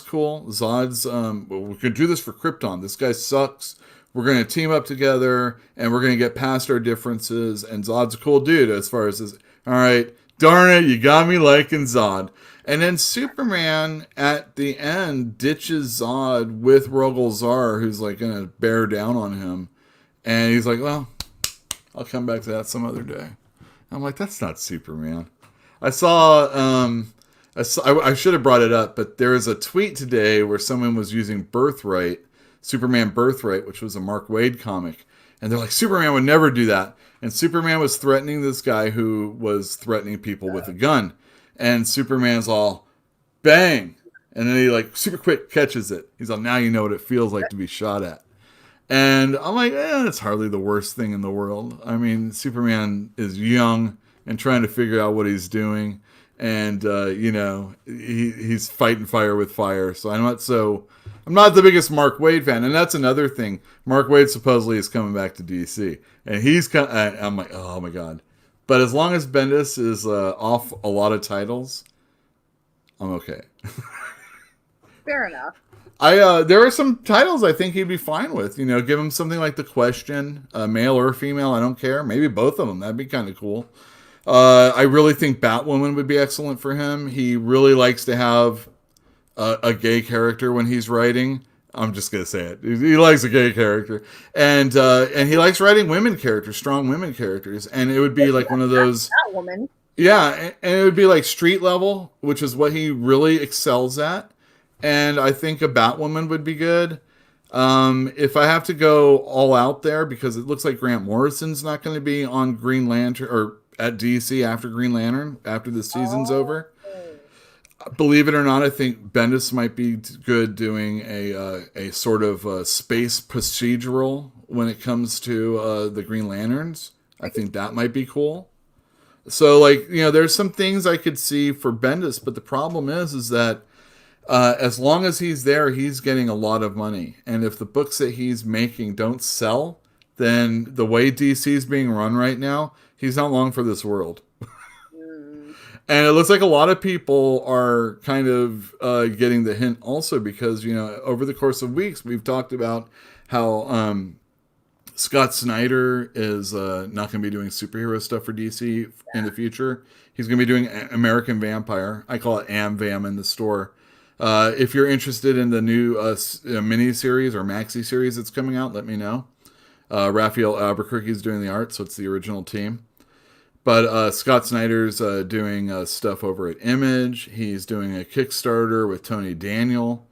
cool. Zod's, we could do this for Krypton. This guy sucks. We're going to team up together, and we're going to get past our differences. And Zod's a cool dude as far as this. All right, darn it, you got me liking Zod. And then Superman at the end ditches Zod with Rogol Zar, who's like going to bear down on him. And he's like, well, I'll come back to that some other day. I'm like, that's not Superman. I should have brought it up, but there is a tweet today where someone was using Superman Birthright, which was a Mark Waid comic. And they're like, Superman would never do that. And Superman was threatening this guy who was threatening people with a gun. And Superman's all, bang. And then he super quick catches it. He's all, now you know what it feels like to be shot at. And I'm like, it's hardly the worst thing in the world. I mean, Superman is young and trying to figure out what he's doing. And, he's fighting fire with fire. So I'm not the biggest Mark Waid fan. And that's another thing. Mark Waid supposedly is coming back to DC. And I'm like, oh my God. But as long as Bendis is off a lot of titles, I'm okay. Fair enough. There are some titles I think he'd be fine with. You know, give him something like The Question, male or female, I don't care. Maybe both of them. That'd be kind of cool. I really think Batwoman would be excellent for him. He really likes to have a gay character when he's writing. I'm just gonna say it. He likes a gay character, and he likes writing women characters, strong women characters. And it would be like one of those, That woman. yeah, and it would be like street level, which is what he really excels at. And I think a Batwoman would be good. If I have to go all out there, because it looks like Grant Morrison's not going to be on Green Lantern or at DC after Green Lantern after the season's over. Believe it or not, I think Bendis might be good doing a sort of space procedural when it comes to the Green Lanterns. I think that might be cool. So, like, you know, there's some things I could see for Bendis, but the problem is that as long as he's there, he's getting a lot of money. And if the books that he's making don't sell, then the way DC's being run right now, he's not long for this world. And it looks like a lot of people are kind of getting the hint also because, you know, over the course of weeks, we've talked about how Scott Snyder is not going to be doing superhero stuff for DC in the future. He's going to be doing American Vampire. I call it AmVam in the store. If you're interested in the new mini-series or maxi series that's coming out, let me know. Raphael Albuquerque is doing the art, so it's the original team. But Scott Snyder's doing stuff over at Image. He's doing a Kickstarter with Tony Daniel.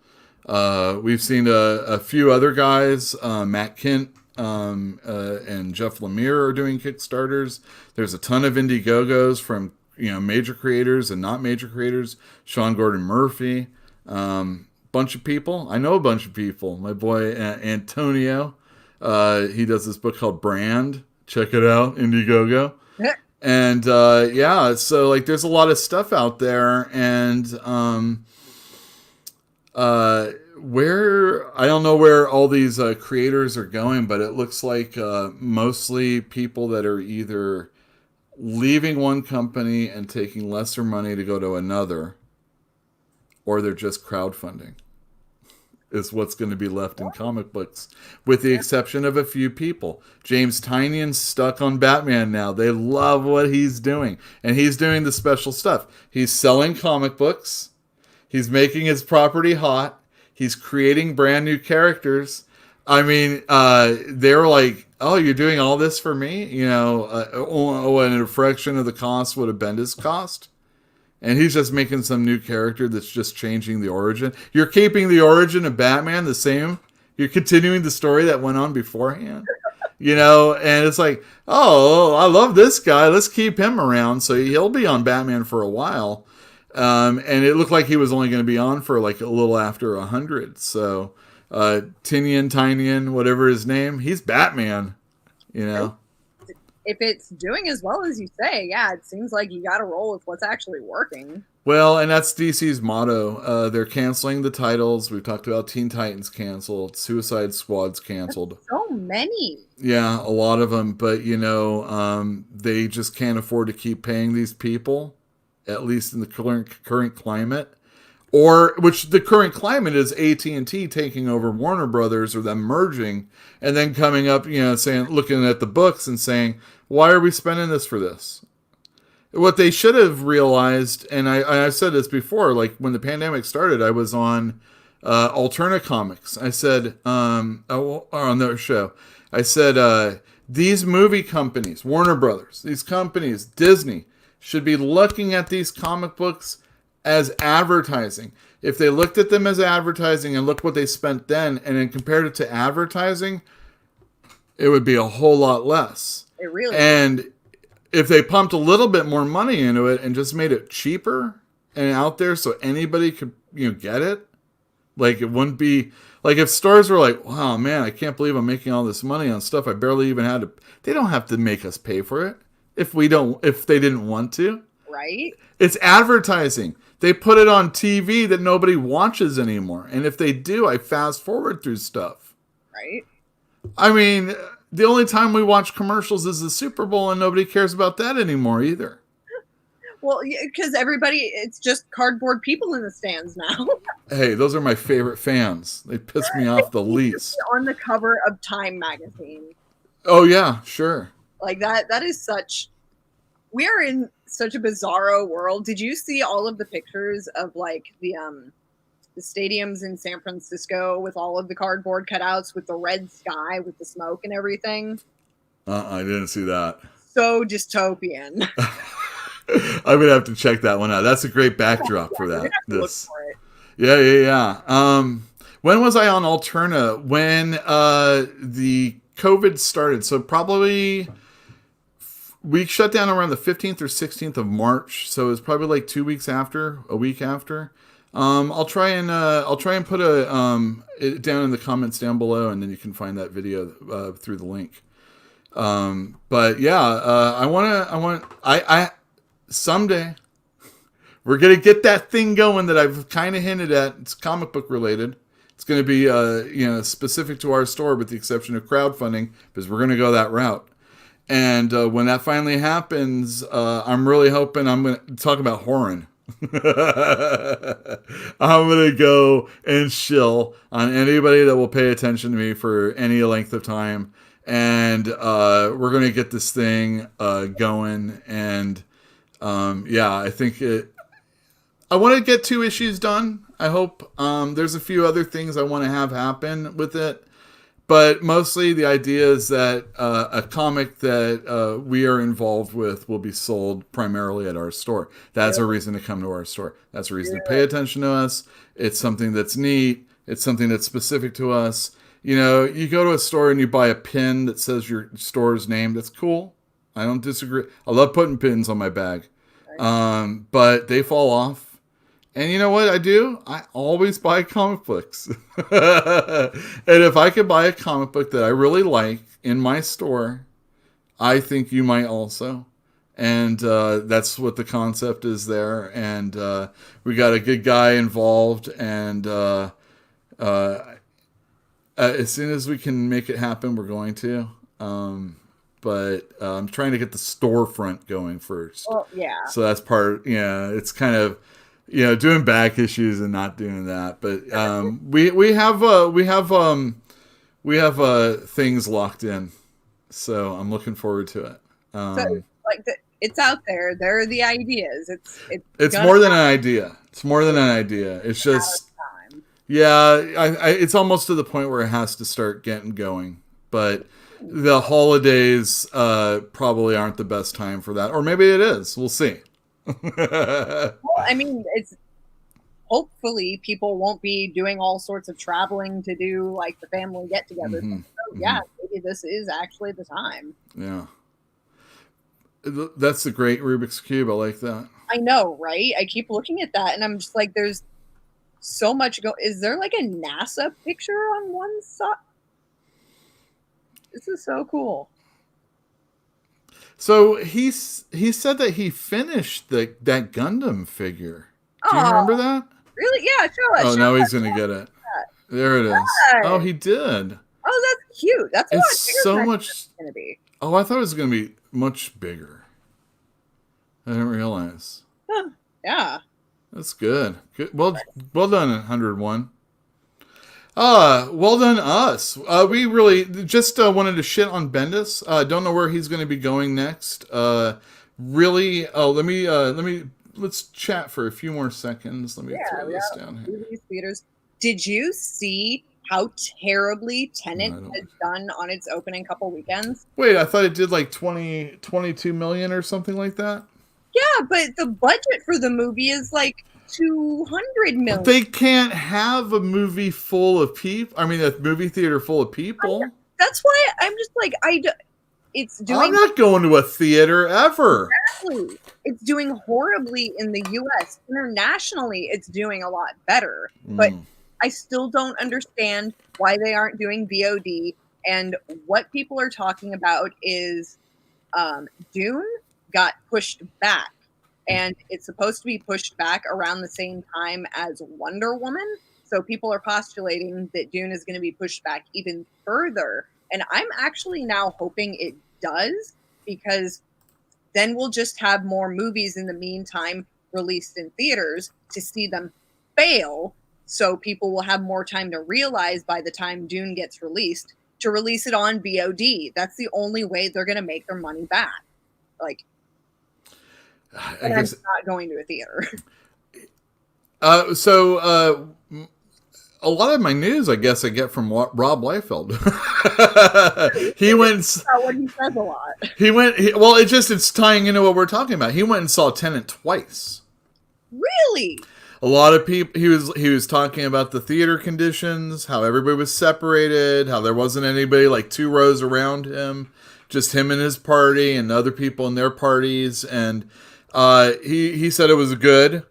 We've seen a few other guys. Matt Kent and Jeff Lemire are doing Kickstarters. There's a ton of Indiegogos from, you know, major creators and not major creators. Sean Gordon Murphy. Bunch of people. I know a bunch of people. My boy Antonio. He does this book called Brand. Check it out. Indiegogo. And yeah, so like there's a lot of stuff out there, and where I don't know where all these creators are going, but it looks like mostly people that are either leaving one company and taking lesser money to go to another, or they're just crowdfunding. Is what's going to be left in comic books, with the exception of a few people. James Tynion's stuck on Batman now. They love what he's doing, and he's doing the special stuff. He's selling comic books. He's making his property hot. He's creating brand new characters. I mean, they're like, "Oh, you're doing all this for me?" You know, and a fraction of the cost would a Bendis cost. And he's just making some new character that's just changing the origin. You're keeping the origin of Batman the same. You're continuing the story that went on beforehand. You know, and it's like, oh, I love this guy. Let's keep him around. So he'll be on Batman for a while. And it looked like he was only going to be on for like a little after 100. So Tynion, whatever his name, he's Batman, you know. If it's doing as well as you say, yeah, it seems like you got to roll with what's actually working. Well, and that's DC's motto. They're canceling the titles. We've talked about Teen Titans canceled, Suicide Squad's canceled. That's so many. Yeah, a lot of them. But, you know, they just can't afford to keep paying these people, at least in the current climate. Or, which the current climate is AT&T taking over Warner Brothers, or them merging, and then coming up, you know, saying, looking at the books and saying, why are we spending this for this? What they should have realized, and I've said this before, like when the pandemic started, I was on Alterna Comics. I said, on their show, I said, these movie companies, Warner Brothers, these companies, Disney, should be looking at these comic books as advertising. If they looked at them as advertising and looked what they spent then and then compared it to advertising, it would be a whole lot less. It really and is. If they pumped a little bit more money into it and just made it cheaper and out there so anybody could, you know, get it, like it wouldn't be like if stores were like, wow, man, I can't believe I'm making all this money on stuff I barely even had to. They don't have to make us pay for it if they didn't want to. Right? It's advertising. They put it on TV that nobody watches anymore. And if they do, I fast forward through stuff. Right? I mean, the only time we watch commercials is the Super Bowl, and nobody cares about that anymore either. Well, because everybody, it's just cardboard people in the stands now. Hey, those are my favorite fans. They piss me off the They need to be least. on the cover of Time magazine. Oh yeah, sure. Like that is such, we are in such a bizarro world. Did you see all of the pictures of like the stadiums in San Francisco with all of the cardboard cutouts with the red sky with the smoke and everything? I didn't see that. So dystopian. I'm gonna have to check that one out. That's a great Yeah, backdrop for you're gonna that. have to look This. for it. Yeah. When was I on Alterna? When the COVID started. So probably we shut down around the 15th or 16th of March. So it was probably like 2 weeks after, a week after. I'll try and put it down in the comments down below, and then you can find that video through the link. But yeah, I someday we're gonna get that thing going that I've kind of hinted at. It's comic book related. It's gonna be specific to our store, with the exception of crowdfunding, because we're gonna go that route. And when that finally happens, I'm really hoping I'm gonna talk about Horan. I'm gonna go and shill on anybody that will pay attention to me for any length of time, and we're gonna get this thing going. And yeah, I think I want to get 2 issues done. I hope. There's a few other things I want to have happen with it, but mostly the idea is that a comic that we are involved with will be sold primarily at our store. That's a reason to come to our store. That's a reason to pay attention to us. It's something that's neat. It's something that's specific to us. You know, you go to a store and you buy a pin that says your store's name. That's cool. I don't disagree. I love putting pins on my bag. But they fall off. And you know what I do? I always buy comic books. And if I could buy a comic book that I really like in my store, I think you might also. And that's what the concept is there. And we got a good guy involved. And as soon as we can make it happen, we're going to. But I'm trying to get the storefront going first. Well, yeah. So that's part. Yeah, it's kind of doing back issues and not doing that. But we have things locked in, so I'm looking forward to it. So like it's out there. There are the ideas. It's more than an idea. It's more than an idea. It's just yeah. It's almost to the point where it has to start getting going. But the holidays probably aren't the best time for that, or maybe it is. We'll see. Well, I mean, it's hopefully people won't be doing all sorts of traveling to do like the family get-together. Mm-hmm. So yeah, maybe this is actually the time. Yeah, that's a great Rubik's Cube. I like that. I know, right? I keep looking at that and I'm just like, there's so much is there like a NASA picture on one side? This is so cool. So he said that he finished that Gundam figure. Do you remember that? Really? Yeah, show us. Oh, now he's gonna get it. There it is. Oh, he did. Oh, that's cute. That's it's so much. It's gonna be. Oh, I thought it was gonna be much bigger. I didn't realize. Huh. Yeah. That's good. Good. Well done, 101. Well done us. We really just wanted to shit on Bendis. Don't know where he's going to be going next. Really. Oh, let's chat for a few more seconds. Let me throw this down here. Movies, theaters. Did you see how terribly Tenet has done on its opening couple weekends? Wait, I thought it did like 22 million or something like that. Yeah, but the budget for the movie is like 200 million. They can't have a movie full of people. I mean, a movie theater full of people. That's why I'm just like, it's doing. I'm not going to a theater ever. Exactly. It's doing horribly in the U.S. Internationally, it's doing a lot better. But I still don't understand why they aren't doing VOD. And what people are talking about is Dune got pushed back. And it's supposed to be pushed back around the same time as Wonder Woman. So people are postulating that Dune is going to be pushed back even further. And I'm actually now hoping it does, because then we'll just have more movies in the meantime released in theaters to see them fail, so people will have more time to realize by the time Dune gets released to release it on VOD. That's the only way they're going to make their money back. Like, I guess I'm not going to a theater. A lot of my news, I guess, I get from Rob Liefeld. He went. What he says a lot. Well, it's tying into what we're talking about. He went and saw Tenet twice. Really? A lot of people. He was talking about the theater conditions, how everybody was separated, how there wasn't anybody like 2 rows around him, just him and his party and other people in their parties, and he said it was good.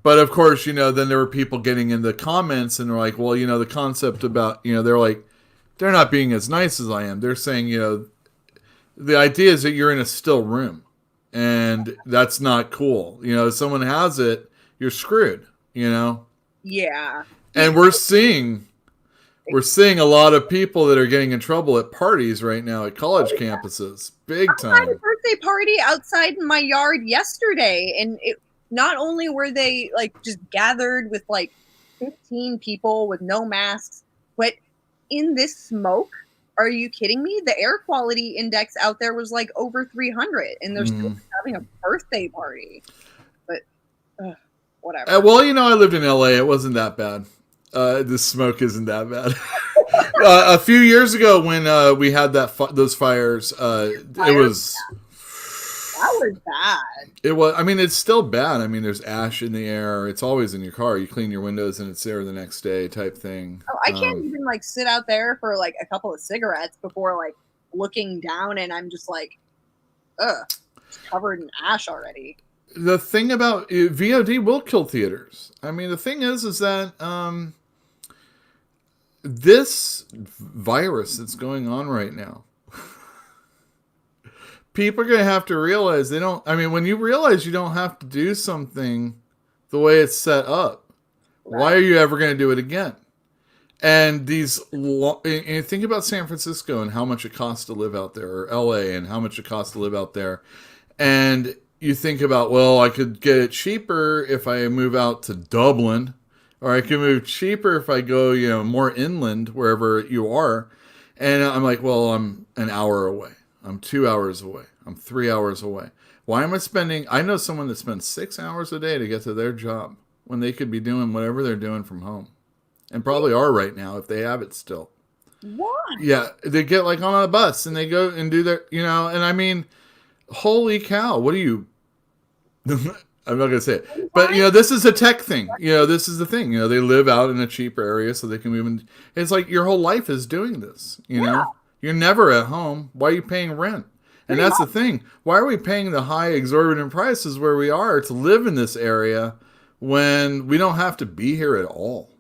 But of course, then there were people getting in the comments and they're like, well, the concept about, they're like, they're not being as nice as I am. They're saying, the idea is that you're in a still room and that's not cool. If someone has it, you're screwed, Yeah. And we're seeing a lot of people that are getting in trouble at parties right now at college campuses. Big time. I had a birthday party outside in my yard yesterday, and not only were they like just gathered with like 15 people with no masks, but in this smoke, are you kidding me? The air quality index out there was like over 300, and they're still having a birthday party. But whatever. Well, I lived in LA. It wasn't that bad. The smoke isn't that bad. A few years ago when we had those fires, it was... That was bad. It was. I mean, it's still bad. I mean, there's ash in the air. It's always in your car. You clean your windows and it's there the next day, type thing. Oh, I can't even like sit out there for like a couple of cigarettes before like looking down, and I'm just like, it's covered in ash already. The thing about VOD will kill theaters. I mean, the thing is that this virus that's going on right now, people are going to have to realize when you realize you don't have to do something the way it's set up, right, why are you ever going to do it again? And and think about San Francisco and how much it costs to live out there, or LA and how much it costs to live out there. And you think about, well, I could get it cheaper if I move out to Dublin, or I could move cheaper if I go, more inland, wherever you are. And I'm like, well, I'm an hour away. I'm 2 hours away. I'm 3 hours away. Why am I know someone that spends 6 hours a day to get to their job when they could be doing whatever they're doing from home. And probably are right now if they have it still. Why? Yeah, they get like on a bus and they go and do their, and I mean, holy cow, what do you... I'm not going to say it. But, this is a tech thing. This is the thing. They live out in a cheaper area so they can move in. It's like your whole life is doing this, know? You're never at home. Why are you paying rent? And that's the thing. Why are we paying the high exorbitant prices where we are to live in this area when we don't have to be here at all?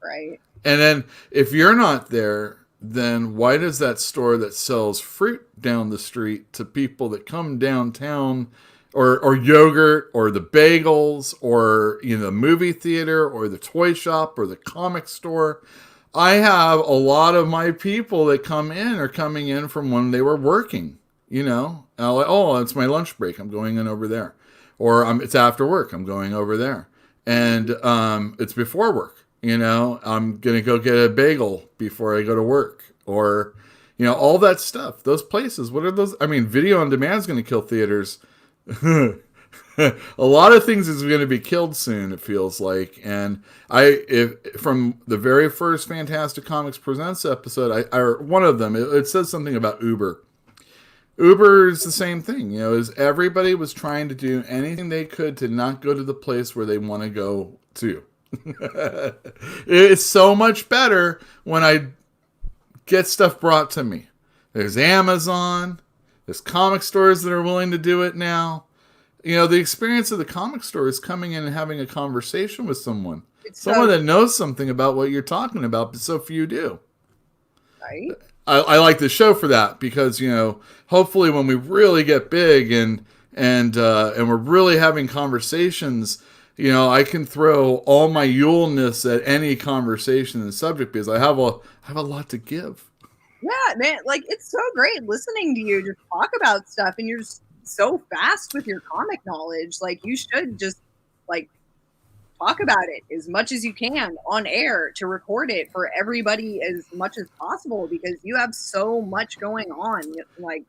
Right. And then if you're not there, then why does that store that sells fruit down the street to people that come downtown, or yogurt, or the bagels, or the movie theater, or the toy shop, or the comic store? I have a lot of my people that come in are coming in from when they were working, And I'm like, oh, it's my lunch break. I'm going in over there. Or it's after work. I'm going over there. And it's before work. I'm going to go get a bagel before I go to work. Or, all that stuff. Those places, what are those? I mean, video on demand is going to kill theaters. A lot of things is going to be killed soon, it feels like. And from the very first Fantastic Comics Presents episode, one of them, it says something about Uber. Uber is the same thing, is everybody was trying to do anything they could to not go to the place where they want to go to. It's so much better when I get stuff brought to me. There's Amazon. There's comic stores that are willing to do it now. The experience of the comic store is coming in and having a conversation with someone. Someone that knows something about what you're talking about, but so few do. Right. I like the show for that because, hopefully when we really get big and we're really having conversations, I can throw all my Yule-ness at any conversation and subject because I have a lot to give. Yeah, man, like it's so great listening to you just talk about stuff, and you're just so fast with your comic knowledge. Like, you should just like talk about it as much as you can on air to record it for everybody as much as possible because you have so much going on. Like,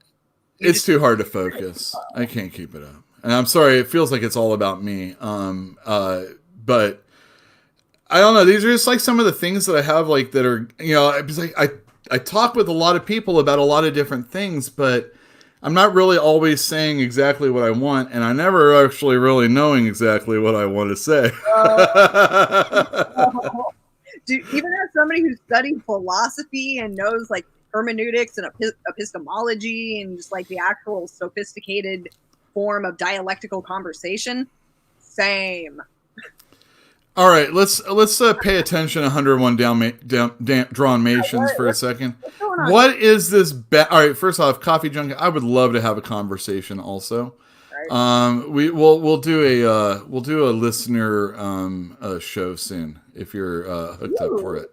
it's too hard to focus. I can't keep it up. And I'm sorry, it feels like it's all about me. But I don't know. These are just like some of the things that I have, like that are, it's like I talk with a lot of people about a lot of different things, but I'm not really always saying exactly what I want, and I never actually really knowing exactly what I want to say. Even as somebody who studied philosophy and knows like hermeneutics and epistemology and just like the actual sophisticated form of dialectical conversation, same. All right, let's pay attention. 101 drawn Mations for a second. What is this? All right, first off, Coffee Junkie. I would love to have a conversation. Also, right. We'll do a listener show soon if you're hooked up for it.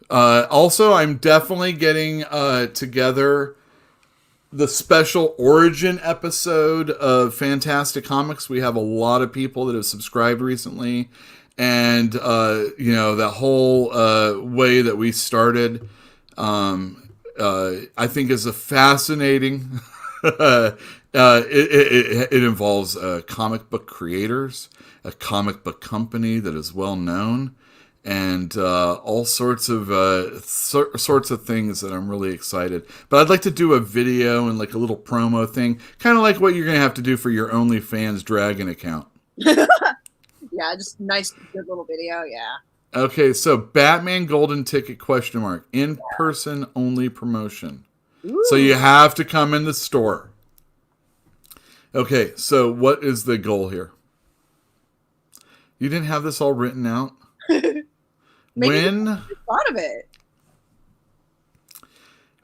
Also, I'm definitely getting together the special origin episode of Fantastic Comics. We have a lot of people that have subscribed recently, and that whole way that we started, I think is a fascinating. It involves comic book creators, a comic book company that is well known, and all sorts of things that I'm really excited. But I'd like to do a video and like a little promo thing, kind of like what you're gonna have to do for your OnlyFans Dragon account. Yeah, just nice, good little video. Yeah. Okay, so Batman Golden Ticket ? In person only promotion. Ooh. So you have to come in the store. Okay, so what is the goal here? You didn't have this all written out? When thought of it.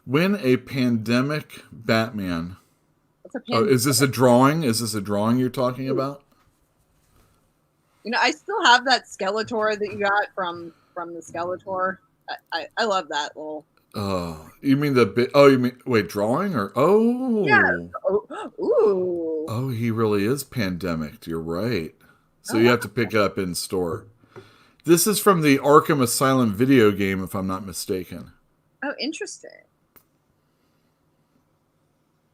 When a pandemic Batman. Is this a drawing? Is this a drawing you're talking about? I still have that Skeletor that you got from the Skeletor. I love that little. Oh, you mean the bit? Oh, you mean drawing or Yeah. Ooh. Oh, he really is pandemic. You're right. So you have to pick it up in store. This is from the Arkham Asylum video game, if I'm not mistaken. Oh, interesting.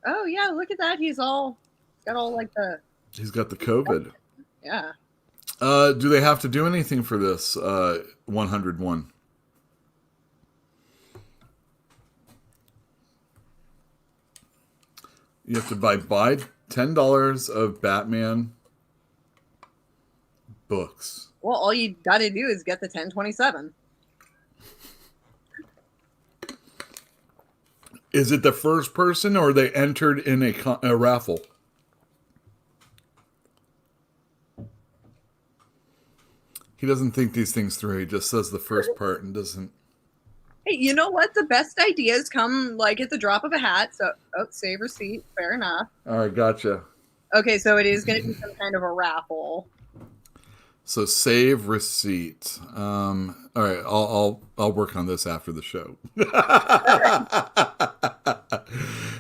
Oh yeah, look at that. He's got all like the. He's got the COVID. Yeah. Do they have to do anything for this 101? You have to buy $10 of Batman books. Well, all you got to do is get the 1027. Is it the first person, or they entered in a raffle? He doesn't think these things through. He just says the first part and doesn't. Hey, you know what? The best ideas come like at the drop of a hat. So, save receipt. Fair enough. All right, gotcha. Okay, so it is going to be some kind of a raffle. So save receipt. All right, I'll work on this after the show.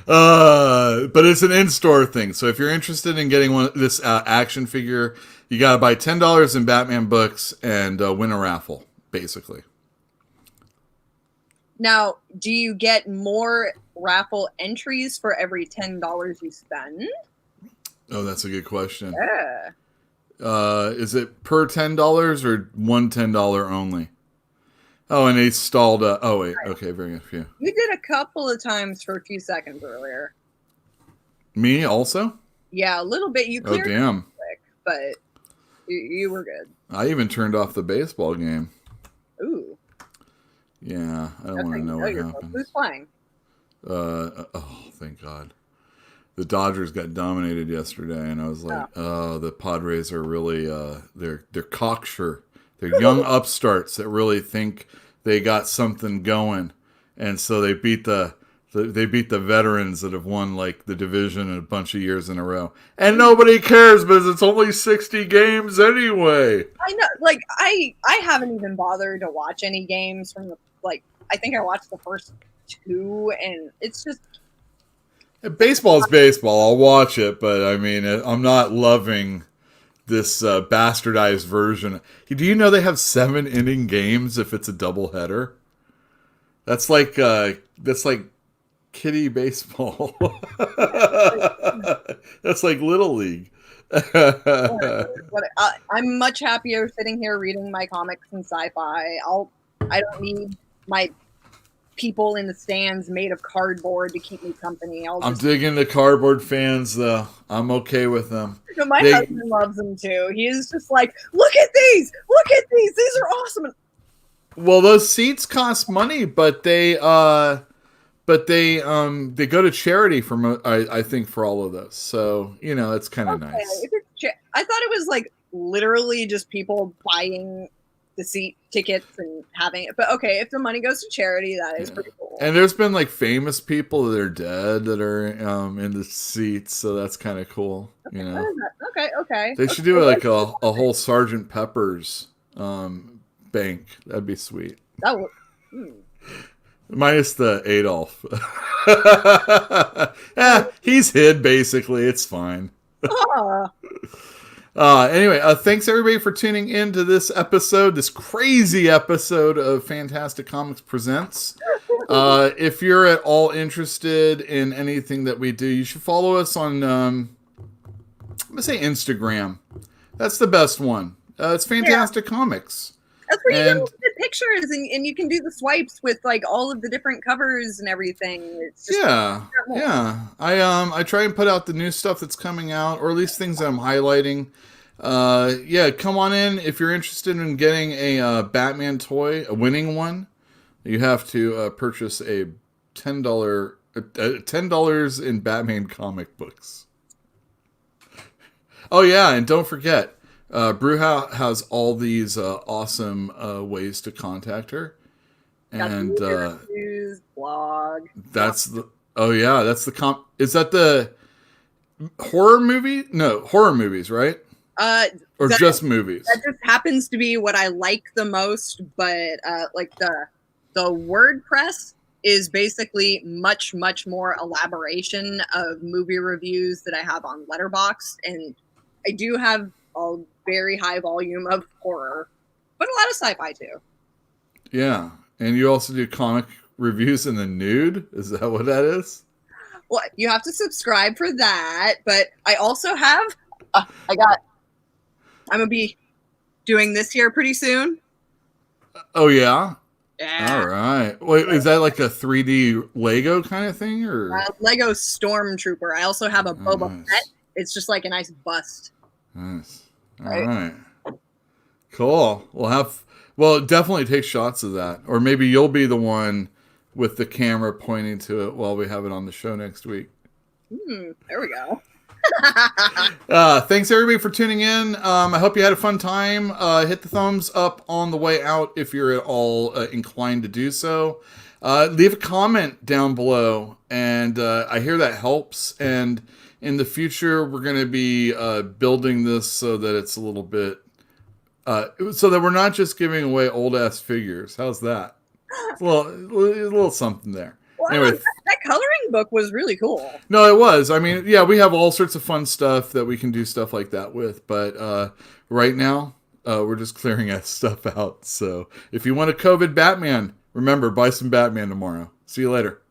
But it's an in-store thing. So if you're interested in getting this action figure, you got to buy $10 in Batman books and win a raffle, basically. Now, do you get more raffle entries for every $10 you spend? Oh, that's a good question. Yeah. Is it per $10 or one $10 only? Oh, and he stalled. Oh, wait. Okay, very good. Few. You did a couple of times for a few seconds earlier. Me also? Yeah, a little bit. You cleared it quick, but you were good. I even turned off the baseball game. Ooh. Yeah, I don't want to know what happened. Who's playing? Oh, thank God. The Dodgers got dominated yesterday, and I was like, "Oh, the Padres are really they're cocksure. They're young upstarts that really think they got something going, and so they beat the veterans that have won like the division a bunch of years in a row, and nobody cares because it's only 60 games anyway." I know, like I haven't even bothered to watch any games from the I think I watched the first two, and it's just. Baseball is baseball. I'll watch it, but I mean, I'm not loving this bastardized version. Do you know they have 7 inning games if it's a doubleheader? That's like kitty baseball. That's like little league. I'm much happier sitting here reading my comics and sci-fi. I don't need my people in the stands made of cardboard to keep me company. I'm digging the cardboard fans, though. I'm okay with them. My husband loves them too. He's just like, look at these! Look at these! These are awesome! Well, those seats cost money, but they go to charity for I think for all of those. So it's kind of nice. I thought it was like literally just people buying the seat tickets and having it. But okay, if the money goes to charity, that is pretty cool. And there's been like famous people that are dead that are in the seats, so that's kind of cool. Okay. They should do like a whole Sergeant Pepper's bank. That'd be sweet. That would. Minus the Adolf. He's hid basically. It's fine. Anyway, thanks everybody for tuning in to this episode, this crazy episode of Fantastic Comics Presents. If you're at all interested in anything that we do, you should follow us on, I'm going to say Instagram. That's the best one. It's Fantastic Comics. That's where you can look at pictures and you can do the swipes with like all of the different covers and everything. It's just yeah. I try and put out the new stuff that's coming out, or at least things that I'm highlighting. Come on in if you're interested in getting a Batman toy, a winning one. You have to purchase a $10 in Batman comic books. Oh yeah, and don't forget. Bruja has all these awesome ways to contact her, and reviews, blog. That's the is that the horror movie? No, horror movies, right? Or just movies. That just happens to be what I like the most, but like the WordPress is basically much more elaboration of movie reviews that I have on Letterboxd, and I do have a very high volume of horror, but a lot of sci-fi too. Yeah, and you also do comic reviews in the nude? Is that what that is? Well, you have to subscribe for that, but I also have, I'm going to be doing this here pretty soon. Oh, yeah? Yeah. All right. Wait, is that like a 3D Lego kind of thing? Or Lego Stormtrooper. I also have a Boba Fett. It's just like a nice bust. Nice. All right. Cool. Well, definitely take shots of that. Or maybe you'll be the one with the camera pointing to it while we have it on the show next week. There we go. Thanks everybody for tuning in. I hope you had a fun time. Hit the thumbs up on the way out if you're at all inclined to do so. Leave a comment down below, and I hear that helps. And in the future, we're going to be building this so that it's a little bit, so that we're not just giving away old ass figures. How's that? It's a little something there. Well, anyway, that coloring book was really cool. No, it was. I mean, yeah, we have all sorts of fun stuff that we can do stuff like that with. But right now, we're just clearing that stuff out. So if you want a COVID Batman, remember, buy some Batman tomorrow. See you later.